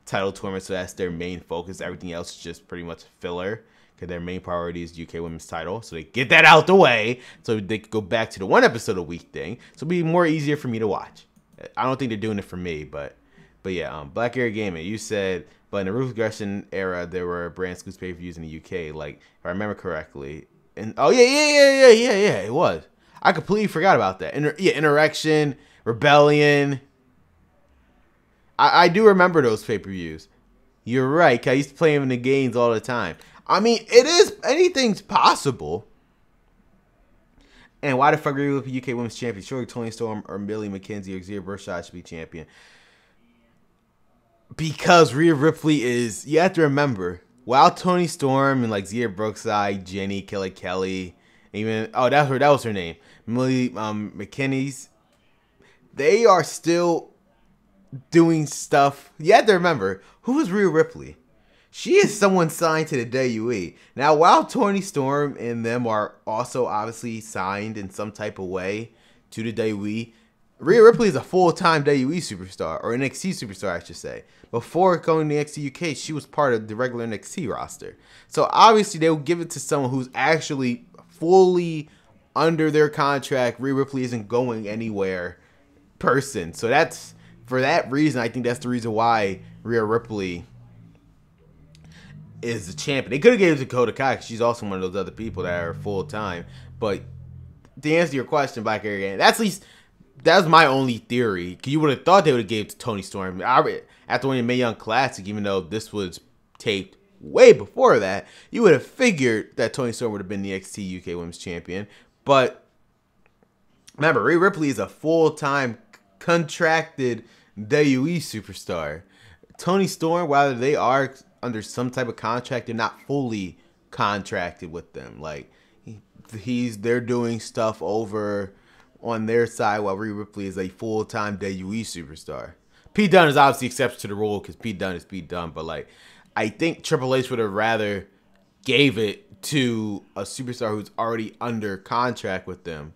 title tournament, so that's their main focus. Everything else is just pretty much filler, because their main priority is UK Women's title. So they get that out the way, so they could go back to the one episode a week thing. So it'll be more easier for me to watch. I don't think they're doing it for me, but yeah, Black Air Gaming, you said, but in the Ruthless Aggression era, there were brand exclusive pay-per-views in the UK, like, if I remember correctly. And oh yeah, it was. I completely forgot about that. Interaction, Rebellion. I do remember those pay-per-views. You're right, 'cause I used to play them in the games all the time. I mean, anything's possible. And why the fuck are you with UK Women's Champion? Surely Toni Storm or Millie McKenzie or Xia Brookside should be champion. Because Rhea Ripley is, you have to remember, while Toni Storm and like Xia Brookside, Jinny, Killer Kelly, even, oh, that was her name, Millie McKinney's, they are still doing stuff. You have to remember, who is Rhea Ripley? She is someone signed to the WWE. Now, while Toni Storm and them are also obviously signed in some type of way to the WWE, Rhea Ripley is a full-time WWE superstar, or NXT superstar, I should say. Before going to NXT UK, she was part of the regular NXT roster. So obviously they will give it to someone who's actually fully under their contract. Rhea Ripley isn't going anywhere person. So that's, for that reason, I think that's the reason why Rhea Ripley is the champion. They could have given it to Dakota Kai because she's also one of those other people that are full-time. But to answer your question, Black Area, that's at least... That was my only theory. You would have thought they would have gave it to Toni Storm. After winning the Mae Young Classic, even though this was taped way before that, you would have figured that Toni Storm would have been the NXT UK Women's Champion. But remember, Rhea Ripley is a full-time contracted WWE superstar. Toni Storm, while they are under some type of contract, they're not fully contracted with them. Like, they're doing stuff over on their side, while Rhea Ripley is a full-time WWE superstar. Pete Dunne is obviously exception to the rule because Pete Dunne is Pete Dunne, but like, I think Triple H would have rather gave it to a superstar who's already under contract with them.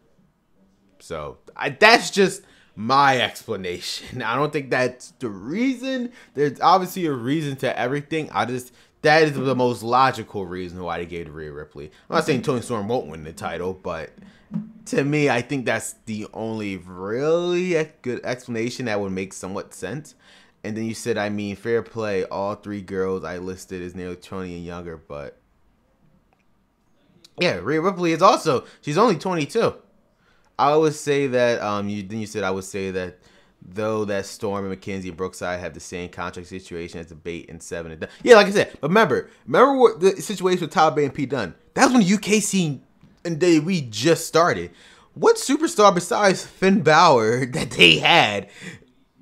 So that's just my explanation. I don't think that's the reason. There's obviously a reason to everything. That is the most logical reason why they gave it to Rhea Ripley. I'm not saying Toni Storm won't win the title, but to me, I think that's the only really good explanation that would make somewhat sense. And then you said, I mean, fair play. All three girls I listed is nearly 20 and younger, but yeah, Rhea Ripley is also, she's only 22. I would say that, you said I would say that though that Storm and McKenzie and Brookside have the same contract situation as the Bate and Seven and Dunn. Yeah, like I said, but remember what the situation with Tyler Bate and Pete Dunne. That was when the UK scene and we just started. What superstar besides Finn Balor that they had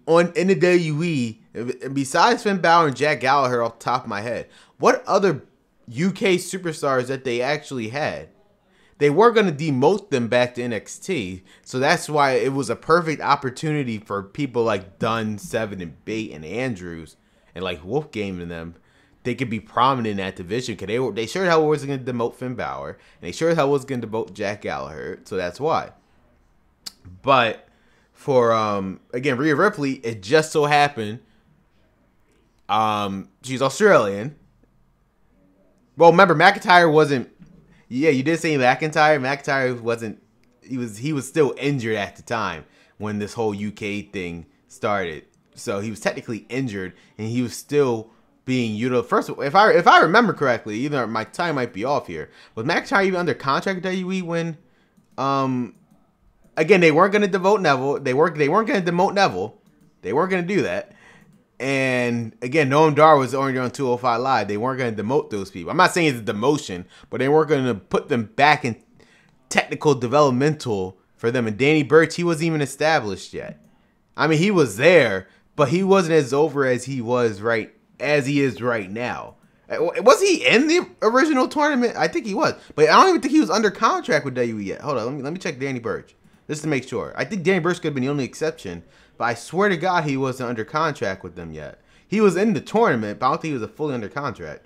in the WWE, besides Finn Balor and Jack Gallagher off the top of my head, what other UK superstars that they actually had? They were going to demote them back to NXT, so that's why it was a perfect opportunity for people like Dunn, Seven, and Bate, and Andrews, and like Wolfgang and them. They could be prominent in that division because they sure hell wasn't going to demote Finn Balor, and they sure hell was going to demote Jack Gallagher, so that's why. But for again, Rhea Ripley, it just so happened she's Australian. Well, remember McIntyre wasn't. Yeah, you did say McIntyre. McIntyre wasn't. He was still injured at the time when this whole UK thing started. So he was technically injured, and he was still being utilized. First, if I remember correctly, either my time might be off here. Was McIntyre even under contract with WWE when? Again, they weren't going to devote Neville. They weren't going to demote Neville. They weren't going to do that. And again, Noam Dar was already on 205 Live. They weren't going to demote those people. I'm not saying it's a demotion, but they weren't going to put them back in technical developmental for them. And Danny Burch, he wasn't even established yet. I mean, he was there, but he wasn't as over as he is right now. Was he in the original tournament? I think he was, but I don't even think he was under contract with WWE yet. Hold on, let me check Danny Burch just to make sure. I think Danny Burch could have been the only exception. But I swear to God, he wasn't under contract with them yet. He was in the tournament, but I don't think he was fully under contract.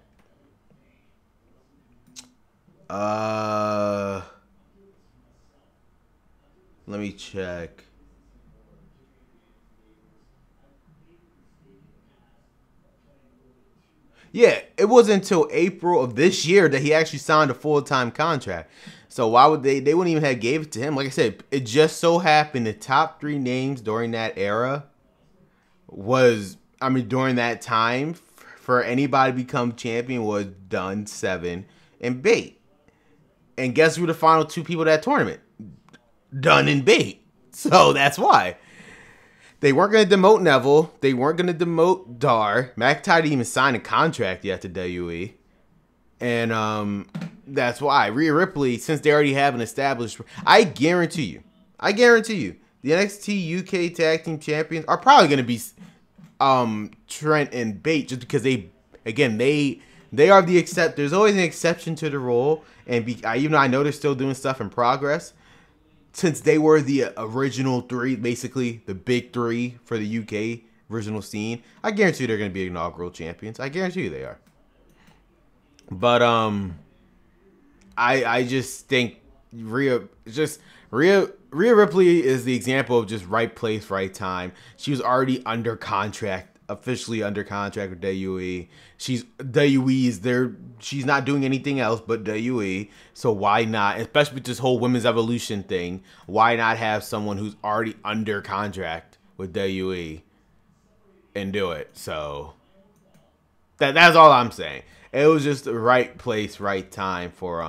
Let me check. Yeah, it wasn't until April of this year that he actually signed a full-time contract. So why would they wouldn't even have gave it to him? Like I said, it just so happened the top three names during that era during that time for anybody to become champion was Dunn, Seven, and Bate. And guess who the final two people of that tournament? Dunn and Bate. So that's why. They weren't going to demote Neville. They weren't going to demote Dar. McIntyre didn't even sign a contract yet to WWE. And that's why. Rhea Ripley, since they already have an established... I guarantee you, the NXT UK Tag Team Champions are probably going to be Trent and Bate just because they are the except. There's always an exception to the rule. And even though I know they're still doing stuff in progress, since they were the original three, basically the big three for the UK original scene, I guarantee you they're going to be inaugural champions. I guarantee you they are. But I just think Rhea Rhea Ripley is the example of just right place, right time. She was already under contract, officially under contract with WWE. WWE's there. She's not doing anything else but WWE. So why not, especially with this whole women's evolution thing, why not have someone who's already under contract with WWE and do it? So that's all I'm saying. It was just the right place, right time for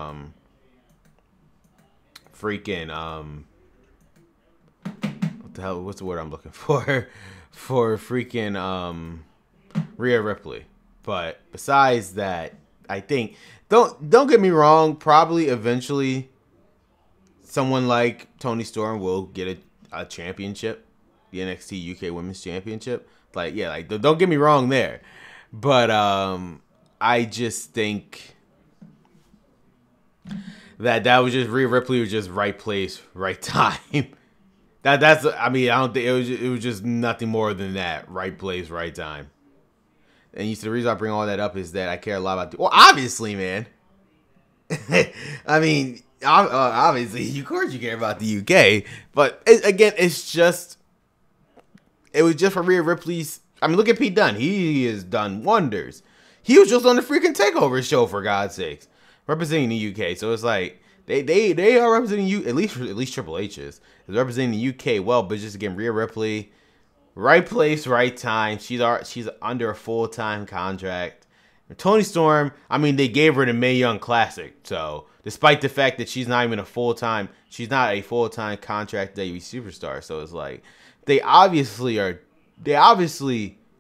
freaking what the hell, what's the word I'm looking for? For freaking Rhea Ripley. But besides that, I think don't get me wrong, probably eventually someone like Toni Storm will get a championship, the NXT UK Women's Championship. Like, yeah, like don't get me wrong there. But I just think that was just Rhea Ripley was just right place, right time. That's I mean, I don't think it was just nothing more than that. Right place, right time. And you see, the reason I bring all that up is that I care a lot about well, obviously, man. I mean, obviously, of course you care about the UK, but again, it was just for Rhea Ripley's. I mean, look at Pete Dunne. He has done wonders. He was just on the freaking Takeover show, for God's sakes, representing the UK. So it's like they are representing you, at least Triple H is representing the UK well. But just again, Rhea Ripley, right place, right time. She's under a full-time contract. And Toni Storm, I mean, they gave her the Mae Young Classic. So despite the fact that she's not a full-time contract WWE superstar. So it's like they obviously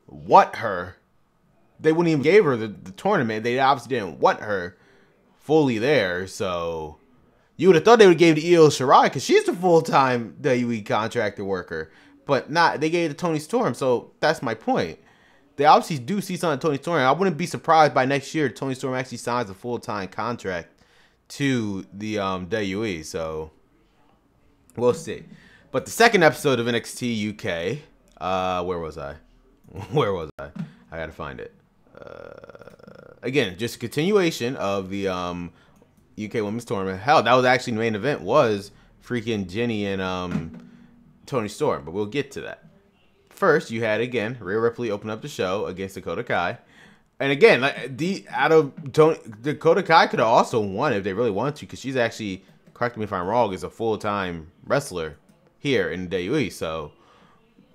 want her. They wouldn't even give her the tournament. They obviously didn't want her fully there. So you would have thought they would have gave the Io Shirai because she's the full-time WWE contractor worker. But not. They gave it to Toni Storm. So that's my point. They obviously do see something in Toni Storm. I wouldn't be surprised by next year Toni Storm actually signs a full-time contract to the WWE. So we'll see. But the second episode of NXT UK, where was I? I gotta find it. Again, just a continuation of the UK Women's Tournament. Hell, that was actually the main event was freaking Jinny and Toni Storm, but we'll get to that. First, you had again Rhea Ripley open up the show against Dakota Kai, and again, like Dakota Kai could have also won if they really wanted to, because she's actually, correct me if I'm wrong, is a full-time wrestler here in the WWE, so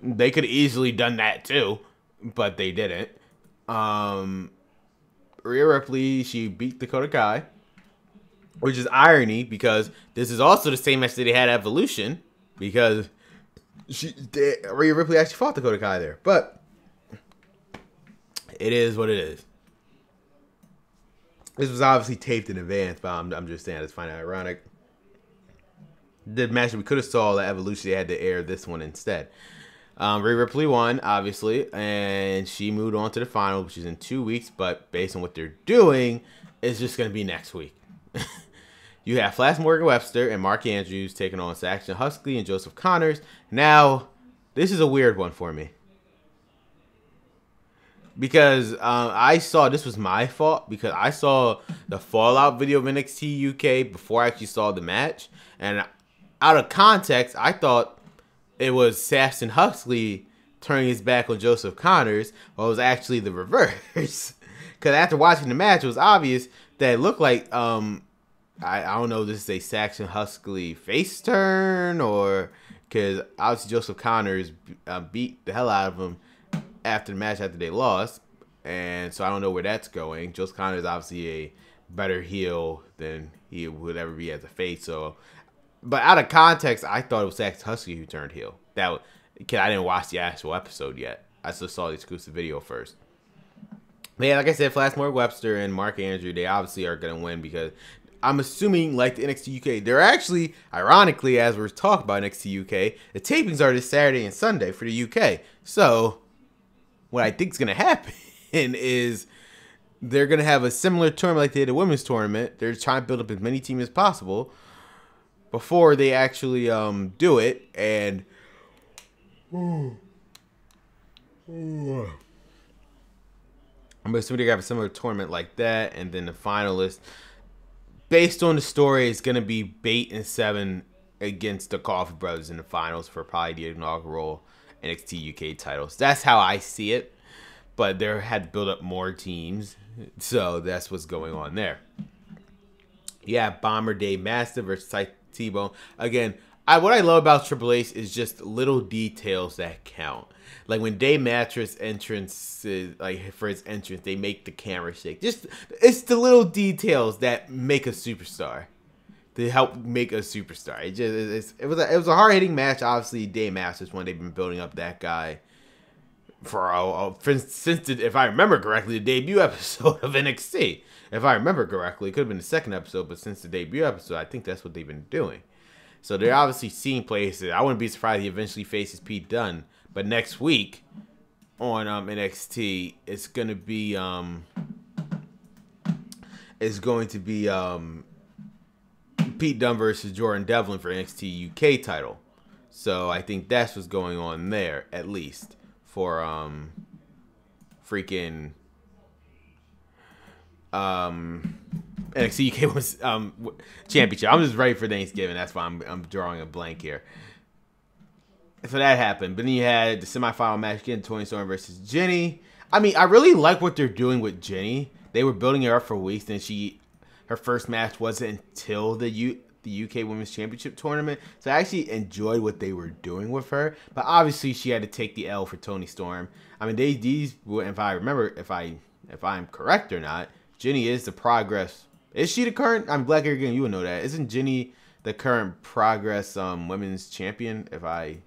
they could have easily done that too, but they didn't. Rhea Ripley, she beat Dakota Kai, which is because this is also the same match that they had at Evolution, because Rhea Ripley actually fought Dakota Kai there. But it is what it is. This was obviously taped in advance, but I'm just saying, it's kind of ironic. The match that we could have saw at Evolution, they had to air this one instead. Rhea Ripley won, obviously, and she moved on to the final, which is in 2 weeks. But based on what they're doing, it's just going to be next week. You have Flash Morgan Webster and Mark Andrews taking on Saxon Huxley and Joseph Connors. Now, this is a weird one for me, because I saw, this was my fault, because I saw the Fallout video of NXT UK before I actually saw the match, and out of context, I thought it was Saxon Huxley turning his back on Joseph Connors, but it was actually the reverse. Because after watching the match, it was obvious that it looked like, I don't know if this is a Saxon Huxley face turn, or because obviously Joseph Connors beat the hell out of him after the match after they lost, and so I don't know where that's going. Joseph Connors is obviously a better heel than he would ever be as a face. So, but out of context, I thought it was Saxon Huxley who turned heel. I didn't watch the actual episode yet. I just saw the exclusive video first. But yeah, like I said, Flash Morgan Webster and Mark Andrews, they obviously are going to win, because I'm assuming, like the NXT UK, they're actually, ironically, as we're talking about NXT UK, the tapings are this Saturday and Sunday for the UK. So, what I think is going to happen is they're going to have a similar tournament like they did a women's tournament. They're trying to build up as many teams as possible before they actually do it. And I'm assuming they're going to have a similar tournament like that. And then the finalists, based on the story, it's going to be Bate and Seven against the Coffee Brothers in the finals for probably the inaugural NXT UK titles. That's how I see it. But there had built up more teams, so that's what's going on there. Yeah, Bomber Dave Master versus T-Bone. Again, what I love about Triple H is just little details that count. Like when Dave Master's entrance, like for his entrance, they make the camera shake. Just it's the little details that make a superstar. To help make a superstar. It was a hard hitting match. Obviously, Dave Master's one. They've been building up that guy since if I remember correctly, the debut episode of NXT. If I remember correctly, it could have been the second episode, but since the debut episode, I think that's what they've been doing. So they're obviously seeing places. I wouldn't be surprised he eventually faces Pete Dunne. But next week on NXT, it's going to be Pete Dunne versus Jordan Devlin for NXT UK title. So I think that's what's going on there, at least for freaking NXT UK Women's Championship. I'm just ready for Thanksgiving. That's why I'm drawing a blank here. So that happened. But then you had the semifinal match again, Toni Storm versus Jinny. I mean, I really like what they're doing with Jinny. They were building her up for weeks, and her first match wasn't until the UK Women's Championship tournament. So I actually enjoyed what they were doing with her. But obviously, she had to take the L for Toni Storm. I mean, if I remember, if I'm correct or not, Jinny is the Progress. Is she the current? I'm glad again. You would know that. Isn't Jinny the current Progress Women's Champion? If I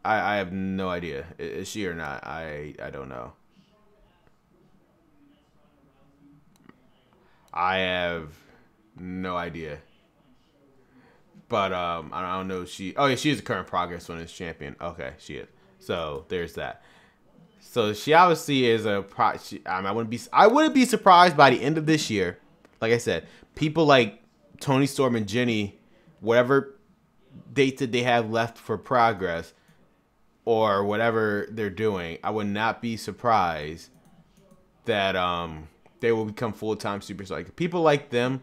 have no idea. Is she or not? I don't know. I have no idea. But I don't know if she... Oh, yeah, she is the current Progress Women's Champion. Okay, she is. So there's that. So she obviously is I wouldn't be surprised by the end of this year. Like I said, people like Toni Storm and Jinny, whatever date that they have left for Progress or whatever they're doing, I would not be surprised that they will become full-time superstars. Like people like them,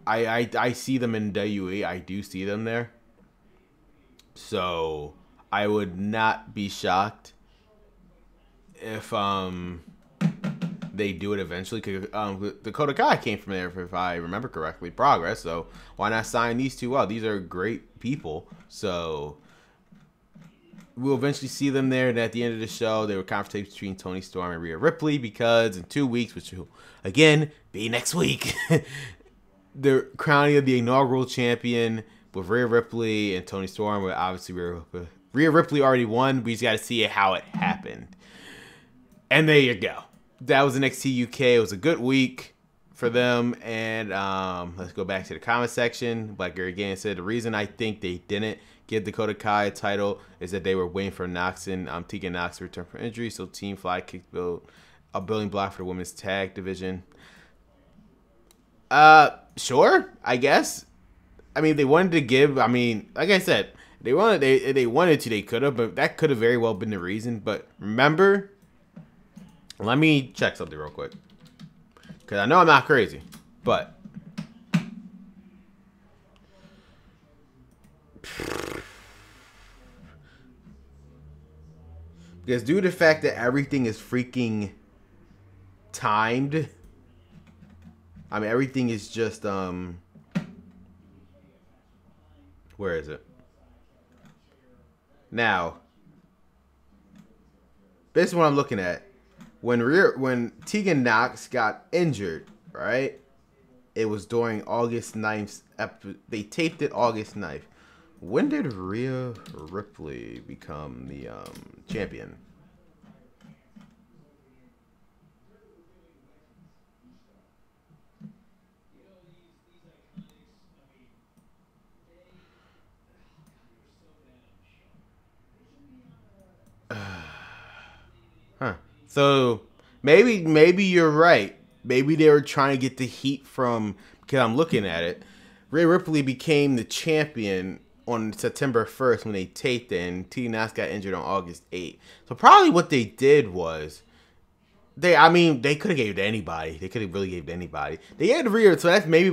I see them in WWE. I do see them there. So I would not be shocked if they do it eventually. Cause Dakota Kai came from there, if I remember correctly, Progress. So why not sign these two up? These are great people. So we'll eventually see them there. And at the end of the show, there were conversations between Toni Storm and Rhea Ripley because in 2 weeks, which will again be next week, the crowning of the inaugural champion with Rhea Ripley and Toni Storm. But obviously, Rhea Ripley already won. We just got to see how it happened. And there you go. That was NXT UK. It was a good week for them. And let's go back to the comment section. Black Gary again said the reason I think they didn't give Dakota Kai a title is that they were waiting for Tegan Knox to return from injury. So Team Fly kicked a building block for the women's tag division. Sure, I guess. I mean, they wanted to give. I mean, like I said, they wanted to. They could have, but that could have very well been the reason. But remember. Let me check something real quick. Because I know I'm not crazy. But. Because due to the fact that everything is freaking timed. I mean, everything is just, where is it? Now. This is what I'm looking at. When Tegan Knox got injured, right? It was during August 9th. They taped it August 9th. When did Rhea Ripley become the champion? Huh. So maybe you're right. Maybe they were trying to get the heat from, because I'm looking at it. Rhea Ripley became the champion on September 1st when they taped it, and Tegan Knox got injured on August 8th. So probably what they did was I mean, they could have gave it to anybody. They could have really gave it to anybody. They had Rhea, so that's maybe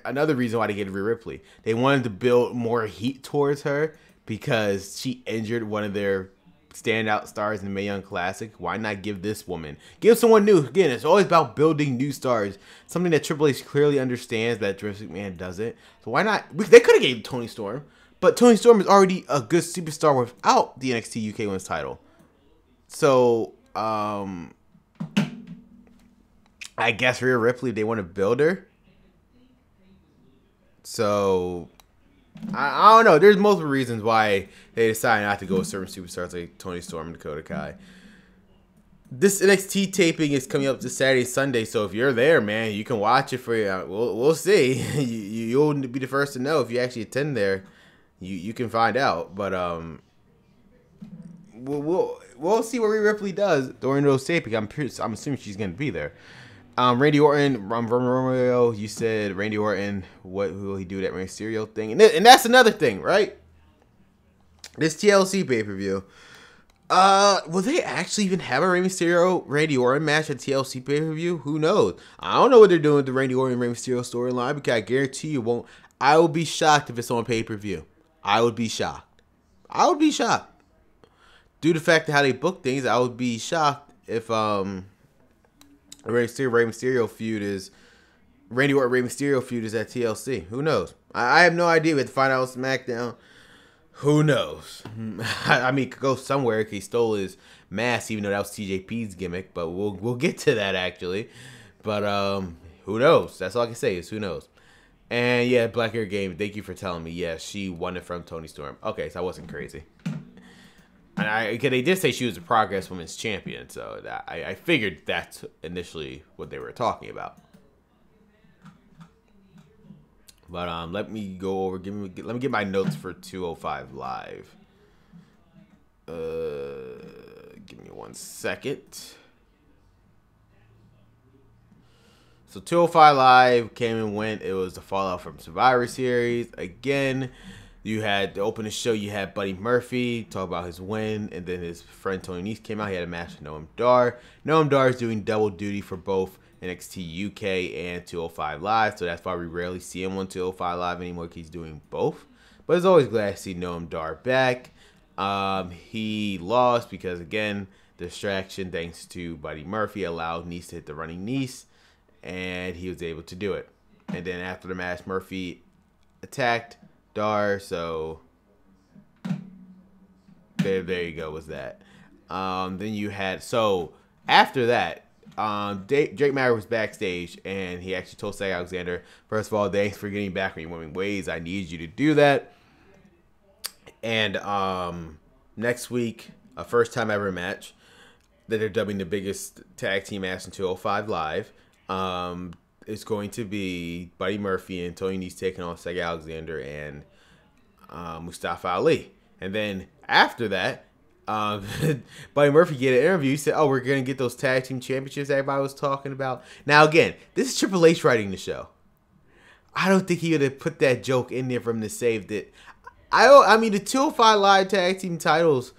another reason why they gave Rhea Ripley. They wanted to build more heat towards her because she injured one of their standout stars in the Mae Young Classic. Why not give this woman? Give someone new. Again, it's always about building new stars. Something that Triple H clearly understands that Vince McMahon doesn't. So why not? They could have gave Toni Storm, but Toni Storm is already a good superstar without the NXT UK Women's title. So, I guess Rhea Ripley, they want to build her. So, I don't know. There's multiple reasons why they decided not to go with certain superstars like Toni Storm and Dakota Kai. This NXT taping is coming up this Saturday, Sunday. So if you're there, man, you can watch it for you. We'll see. You'll be the first to know if you actually attend there. You can find out. But we'll see what Rhea Ripley does during those taping. I'm assuming she's gonna be there. Randy Orton, Romeo, you said Randy Orton, what will he do that Mysterio thing? And that's another thing, right? This TLC pay-per-view. Will they actually even have a Rey Mysterio, Randy Orton match at TLC pay-per-view? Who knows? I don't know what they're doing with the Randy Orton, Rey Mysterio storyline, because I guarantee you won't. I will be shocked if it's on pay-per-view. I would be shocked. I would be shocked. Due to the fact of how they book things, I would be shocked if, Rey Mysterio feud is Randy Orton Rey Mysterio feud is at TLC. Who knows? I have no idea. We have to find out on SmackDown. Who knows? I mean, it could go somewhere. He stole his mask, even though that was TJP's gimmick. But we'll get to that actually. But who knows? That's all I can say is who knows. And yeah, Black Hair Game. Thank you for telling me. Yeah, she won it from Toni Storm. Okay, so I wasn't crazy. And they did say she was a Progress Women's Champion, so I figured that's initially what they were talking about. But let me go over. Let me get my notes for 205 Live. Give me 1 second. So 205 Live came and went. It was the fallout from Survivor Series again. You had to open the show. You had Buddy Murphy talk about his win, and then his friend Tony Nese came out. He had a match with Noam Dar. Noam Dar is doing double duty for both NXT UK and 205 Live, so that's why we rarely see him on 205 Live anymore. He's doing both, but it's always glad to see Noam Dar back. He lost because again, distraction thanks to Buddy Murphy allowed Nese to hit the running Nese, and he was able to do it. And then after the match, Murphy attacked Dar, so there you go, was that. Then you had, so after that, Drake Maverick was backstage, and he actually told Cedric Alexander, first of all, thanks for getting back on your winning ways. I need you to do that. And next week, a first time ever match that they're dubbing the biggest tag team match in 205 Live. It's going to be Buddy Murphy and Tony Nese taking on Cedric Alexander and Mustafa Ali. And then after that, Buddy Murphy get an interview. He said, oh, we're going to get those tag team championships everybody was talking about. Now, again, this is Triple H writing the show. I don't think he would have put that joke in there for him to save it. I mean, the 205 Live tag team titles,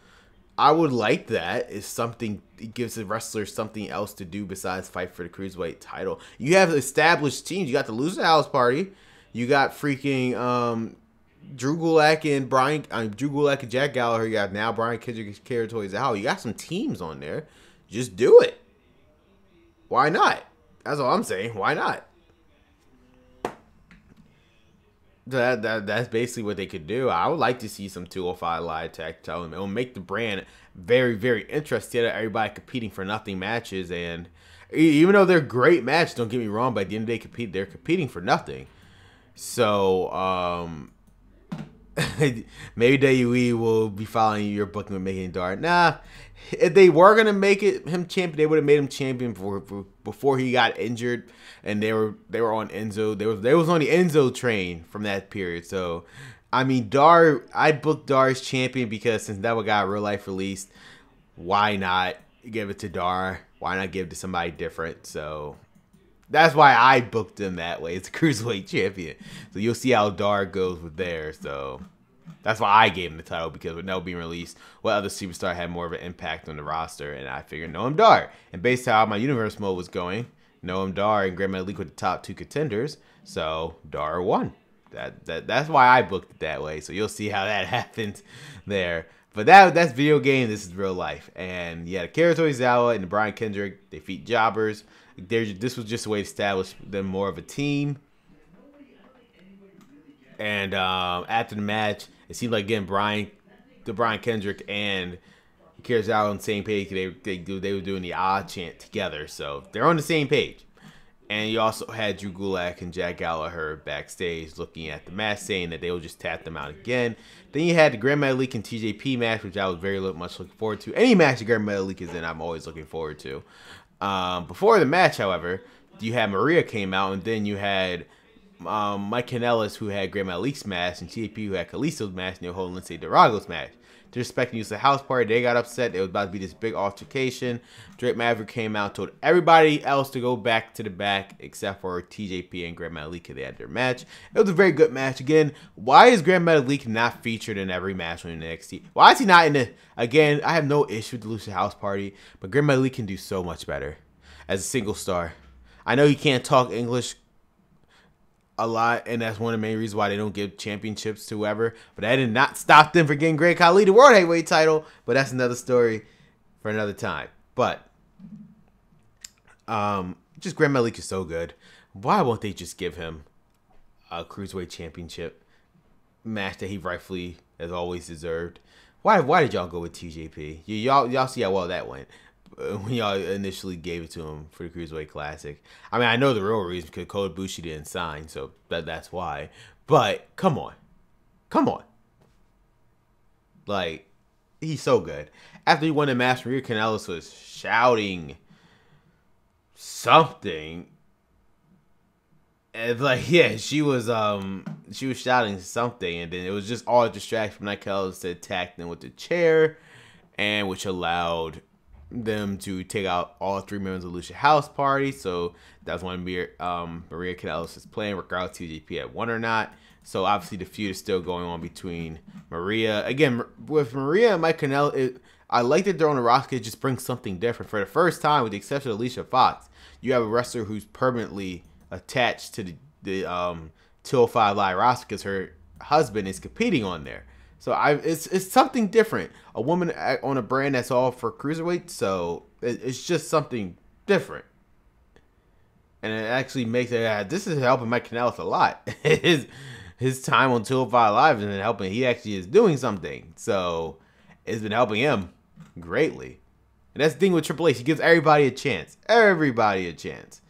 I would like that. It's something, it gives the wrestlers something else to do besides fight for the Cruiserweight title. You have established teams. You got the Loser House Party. You got freaking Drew Gulak and Jack Gallagher. You got now Brian Kendrick, Kara Toys out. You got some teams on there. Just do it. Why not? That's all I'm saying. Why not? That's basically what they could do. I would like to see some 205 Live tag title. It will make the brand very, very interesting. Everybody competing for nothing matches, and even though they're great matches, don't get me wrong, but at the end of the day, they're competing for nothing. So maybe WWE will be following your booking with making Dart. Nah, if they were gonna make him champion, they would have made him champion before he got injured. And they were on Enzo. They was on the Enzo train from that period. So, I mean, Dar, I booked Dar as champion because since that one got real life released, why not give it to Dar? Why not give it to somebody different? So that's why I booked him that way. It's a Cruiserweight champion. So you'll see how Dar goes with there. So That's why I gave him the title, because with Noah being released, what other superstar had more of an impact on the roster? And I figured Noam Dar. And based on how my universe mode was going, Noam Dar and Grand Metalik were the top 2 contenders, so Dar won. That's why I booked it that way. So you'll see how that happens there. But that's video game. This is real life. And yeah, the Akira Tozawa and the Brian Kendrick, they defeat jobbers. This was just a way to establish them more of a team. And after the match, it seemed like again Brian Kendrick and Akira Tozawa on the same page. They were doing the odd chant together, so they're on the same page. And you also had Drew Gulak and Jack Gallagher backstage looking at the match, saying that they will just tap them out again. Then you had the Grand Metalik and TJP match, which I was very much looking forward to. Any match the Grand Metalik is in, I'm always looking forward to. Before the match, however, you had Maria came out, and then you had Mike Kanellis, who had Grand Metalik's match, and TJP, who had Kalisto's match, and they were holding Lindsay Dorago's match. They're expecting to use the house party. They got upset. It was about to be this big altercation. Drake Maverick came out, told everybody else to go back to the back except for TJP and Grand Metalik. They had their match. It was a very good match. Again, why is Grand Metalik not featured in every match on NXT? Why is he not in the... Again, I have no issue with the Lucha House Party, but Grand Metalik can do so much better as a single star. I know he can't talk English a lot, and that's one of the main reasons why they don't give championships to whoever. But that did not stop them from getting Great Khali the World Heavyweight title. But that's another story for another time. But just Grand Metalik is so good. Why won't they just give him a Cruiserweight Championship match that he rightfully has always deserved? Why did y'all go with TJP? Y'all see how well that went when y'all initially gave it to him for the Cruiserweight Classic. I mean, I know the real reason, because Kota Ibushi didn't sign, so that's why. But come on. Like, he's so good. After he won the match, Maria Kanellis was shouting something. And like, yeah, she was shouting something, and then it was just all a distraction from Nick Kanellis to attack them with the chair, and which allowed them to take out all 3 members of the Lucha House Party. So that's when Maria Kanellis is playing, regardless if TJP had won or not. So obviously the feud is still going on between Maria. Again, with Maria and Mike Kanellis, I like that they're on the roster. It just brings something different. For the first time, with the exception of Alicia Fox, you have a wrestler who's permanently attached to the 205 Live roster because her husband is competing on there. So it's something different. A woman on a brand that's all for cruiserweight, so it's just something different. And it actually makes it. This is helping Mike Kanellis a lot. his time on 205 Live has been helping. He actually is doing something, so it's been helping him greatly. And that's the thing with Triple H. He gives everybody a chance. Everybody a chance.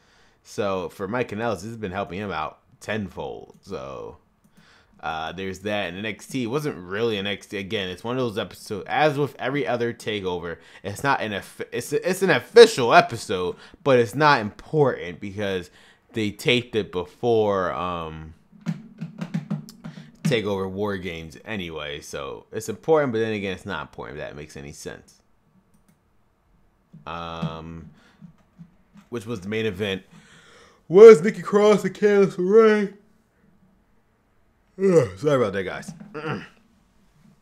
So for Mike Kanellis, this has been helping him out tenfold. So there's that. And NXT wasn't really an NXT. Again, it's one of those episodes. As with every other takeover, it's not it's an official episode, but it's not important because they taped it before Takeover War Games anyway. So it's important, but then again, it's not important if that makes any sense. Which was the main event. Was Nikki Cross and Candice LeRae? Sorry about that, guys.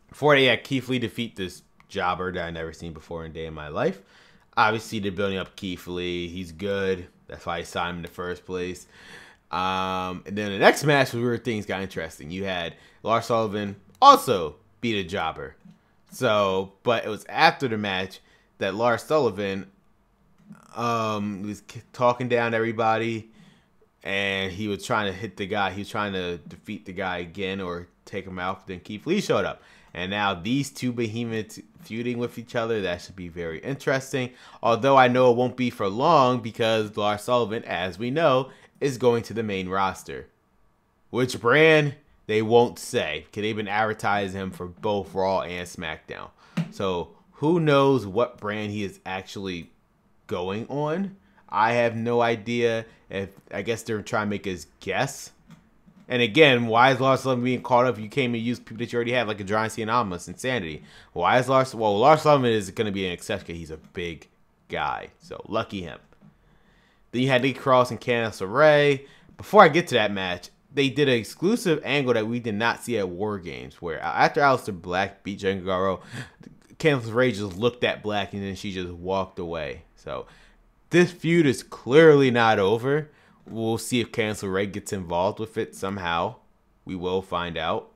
Before they had Keith Lee defeat this jobber that I never seen before in a day in my life. Obviously, they're building up Keith Lee. He's good. That's why I signed him in the first place. And then the next match was where things got interesting. You had Lars Sullivan also beat a jobber. So, but it was after the match that Lars Sullivan was talking down everybody. And he was trying to hit the guy. He was trying to defeat the guy again or take him out. Then Keith Lee showed up. And now these two behemoths feuding with each other. That should be very interesting. Although I know it won't be for long because Lars Sullivan, as we know, is going to the main roster. Which brand, they won't say. Because they've been advertising him for both Raw and SmackDown. So who knows what brand he is actually going on. I have no idea. I guess they're trying to make us guess. And again, why is Lars Sullivan being called up if you came and used people that you already have, like a John Cena Anomalous, Insanity? Why is Lars Sullivan is going to be an exception because he's a big guy. So, lucky him. Then you had Nikki Cross and Candice LeRae. Before I get to that match, they did an exclusive angle that we did not see at War Games, where after Aleister Black beat Jinny Gargano, Candice LeRae just looked at Black and then she just walked away. So this feud is clearly not over. We'll see if Candice LeRae gets involved with it somehow. We will find out.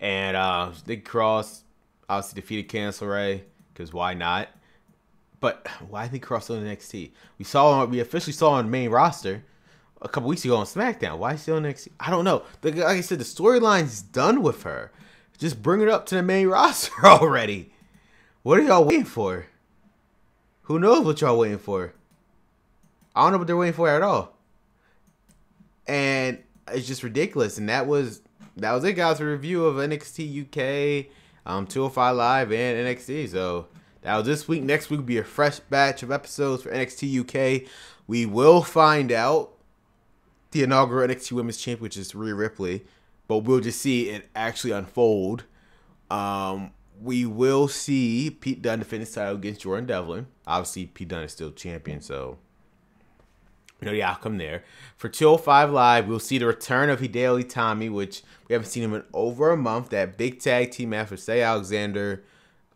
And Big Cross obviously defeated Candice LeRae, because why not? But why did Cross on NXT? We officially saw on the main roster a couple weeks ago on Smackdown. Why is she on NXT? I don't know. Like I said, the storyline's done with her. Just bring it up to the main roster already. What are y'all waiting for? Who knows what y'all waiting for? I don't know what they're waiting for at all. And it's just ridiculous. And that was it, guys, for a review of NXT UK, 205 Live, and NXT. So that was this week. Next week will be a fresh batch of episodes for NXT UK. We will find out the inaugural NXT Women's Championship, which is Rhea Ripley. But we'll just see it actually unfold. We will see Pete Dunne defend his title against Jordan Devlin. Obviously, Pete Dunne is still champion, so you know the outcome there. For 205 Live, we'll see the return of Hideo Itami, which we haven't seen him in over a month. That big tag team match for Say Alexander,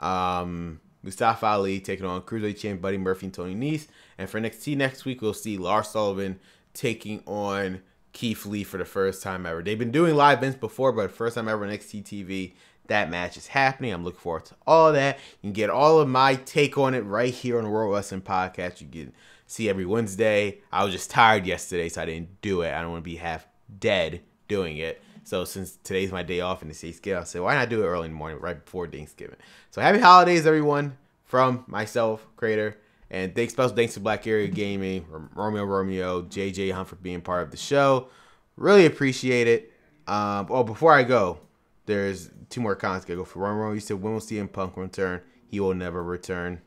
Mustafa Ali taking on Cruiserweight champion Buddy Murphy and Tony Nese. And for NXT next week, we'll see Lars Sullivan taking on Keith Lee for the first time ever. They've been doing live events before, but first time ever on NXT TV. That match is happening. I'm looking forward to all that. You can get all of my take on it right here on the World Wrestling Podcast. You can see every Wednesday. I was just tired yesterday, so I didn't do it. I don't want to be half dead doing it. So since today's my day off and it's Thanksgiving, I said, why not do it early in the morning, right before Thanksgiving? So happy holidays, everyone, from myself, Creator. And special thanks to Black Area Gaming, Romeo, JJ Hunt for being part of the show. Really appreciate it. Before I go, there's two more comments. Go for Romeo. You said, when will CM Punk return? He will never return.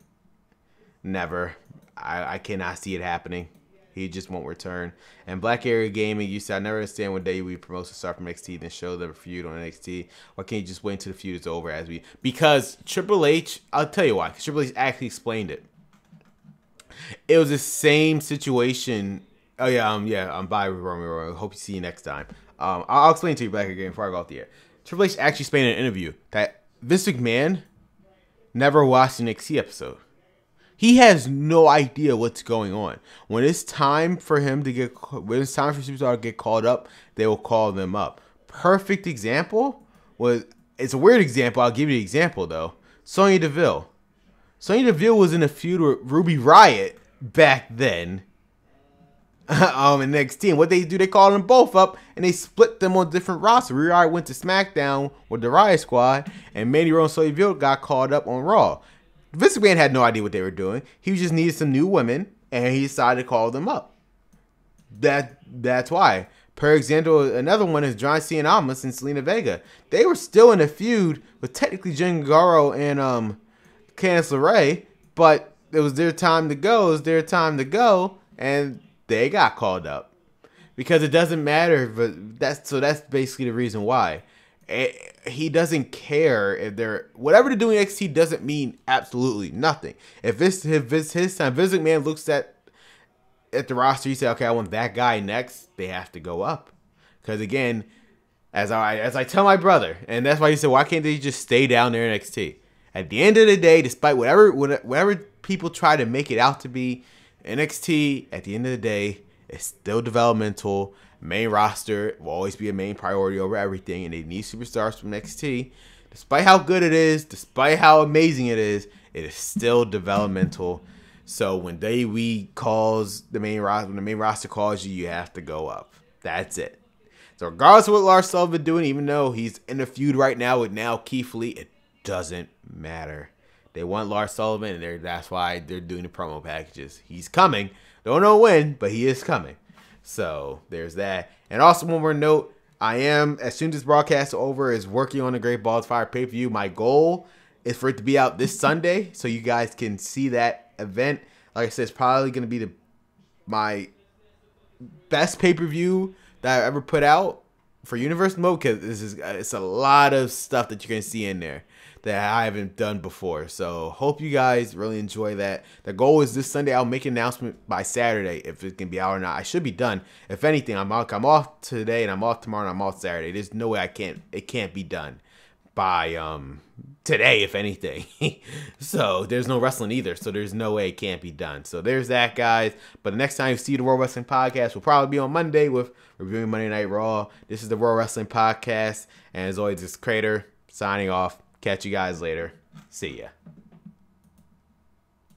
Never. I cannot see it happening. He just won't return. And Black Area Gaming, you said, I never understand when WWE promotes to start from NXT, then show the feud on NXT. Why can't you just wait until the feud is over? Because Triple H, I'll tell you why. Because Triple H actually explained it. It was the same situation. Oh yeah, I'm bye with Romeo. Hope to see you next time. I'll explain to you back again before I go off the air. Triple H actually explained in an interview that Vince McMahon never watched an NXT episode. He has no idea what's going on. When it's time for superstar to get called up, they will call them up. Perfect example it's a weird example. I'll give you the example though. Sonya Deville. Sonya Deville was in a feud with Ruby Riott back then. In NXT. And what they do, they call them both up and they split them on different rosters. Ruby Riott went to Smackdown with the Riott Squad, and Mandy Rose and Sonya Deville got called up on Raw. Vince McMahon had no idea what they were doing. He just needed some new women, and he decided to call them up. That's why. Per example, another one is John Cena and Selena Vega. They were still in a feud with technically Jinny Gargano and Candice LeRae, but it was their time to go. It was their time to go, and they got called up because it doesn't matter. But that's basically the reason why. He doesn't care if they're whatever they're doing. NXT doesn't mean absolutely nothing. If it's his time, Vince McMahon looks at the roster. You say, okay, I want that guy next. They have to go up because again, as I tell my brother, and that's why he said, why can't they just stay down there in NXT? At the end of the day, despite whatever people try to make it out to be, NXT at the end of the day is still developmental. Main roster will always be a main priority over everything, and they need superstars from NXT. Despite how good it is, despite how amazing it is still developmental. So when calls the main roster, when the main roster calls you, you have to go up. That's it. So regardless of what Lars Sullivan doing, even though he's in a feud right now with Keith Lee, it doesn't matter. They want Lars Sullivan, and that's why they're doing the promo packages. He's coming. Don't know when, but he is coming. So there's that. And also one more note, I am, as soon as this broadcast is over, is working on the Great Balls Fire pay-per-view. My goal is for it to be out this Sunday so you guys can see that event. Like I said, it's probably going to be my best pay-per-view that I ever put out for Universal Mode, because it's a lot of stuff that you're going to see in there that I haven't done before. So hope you guys really enjoy that. The goal is this Sunday. I'll make an announcement by Saturday if it can be out or not. I should be done. If anything, I'm off today and I'm off tomorrow and I'm off Saturday. There's no way it can't be done by today, if anything. So there's no wrestling either, so there's no way it can't be done. So there's that, guys. But the next time you see the World Wrestling Podcast will probably be on Monday with reviewing Monday Night Raw. This is the World Wrestling Podcast, and as always, it's Crater signing off. Catch you guys later. See ya.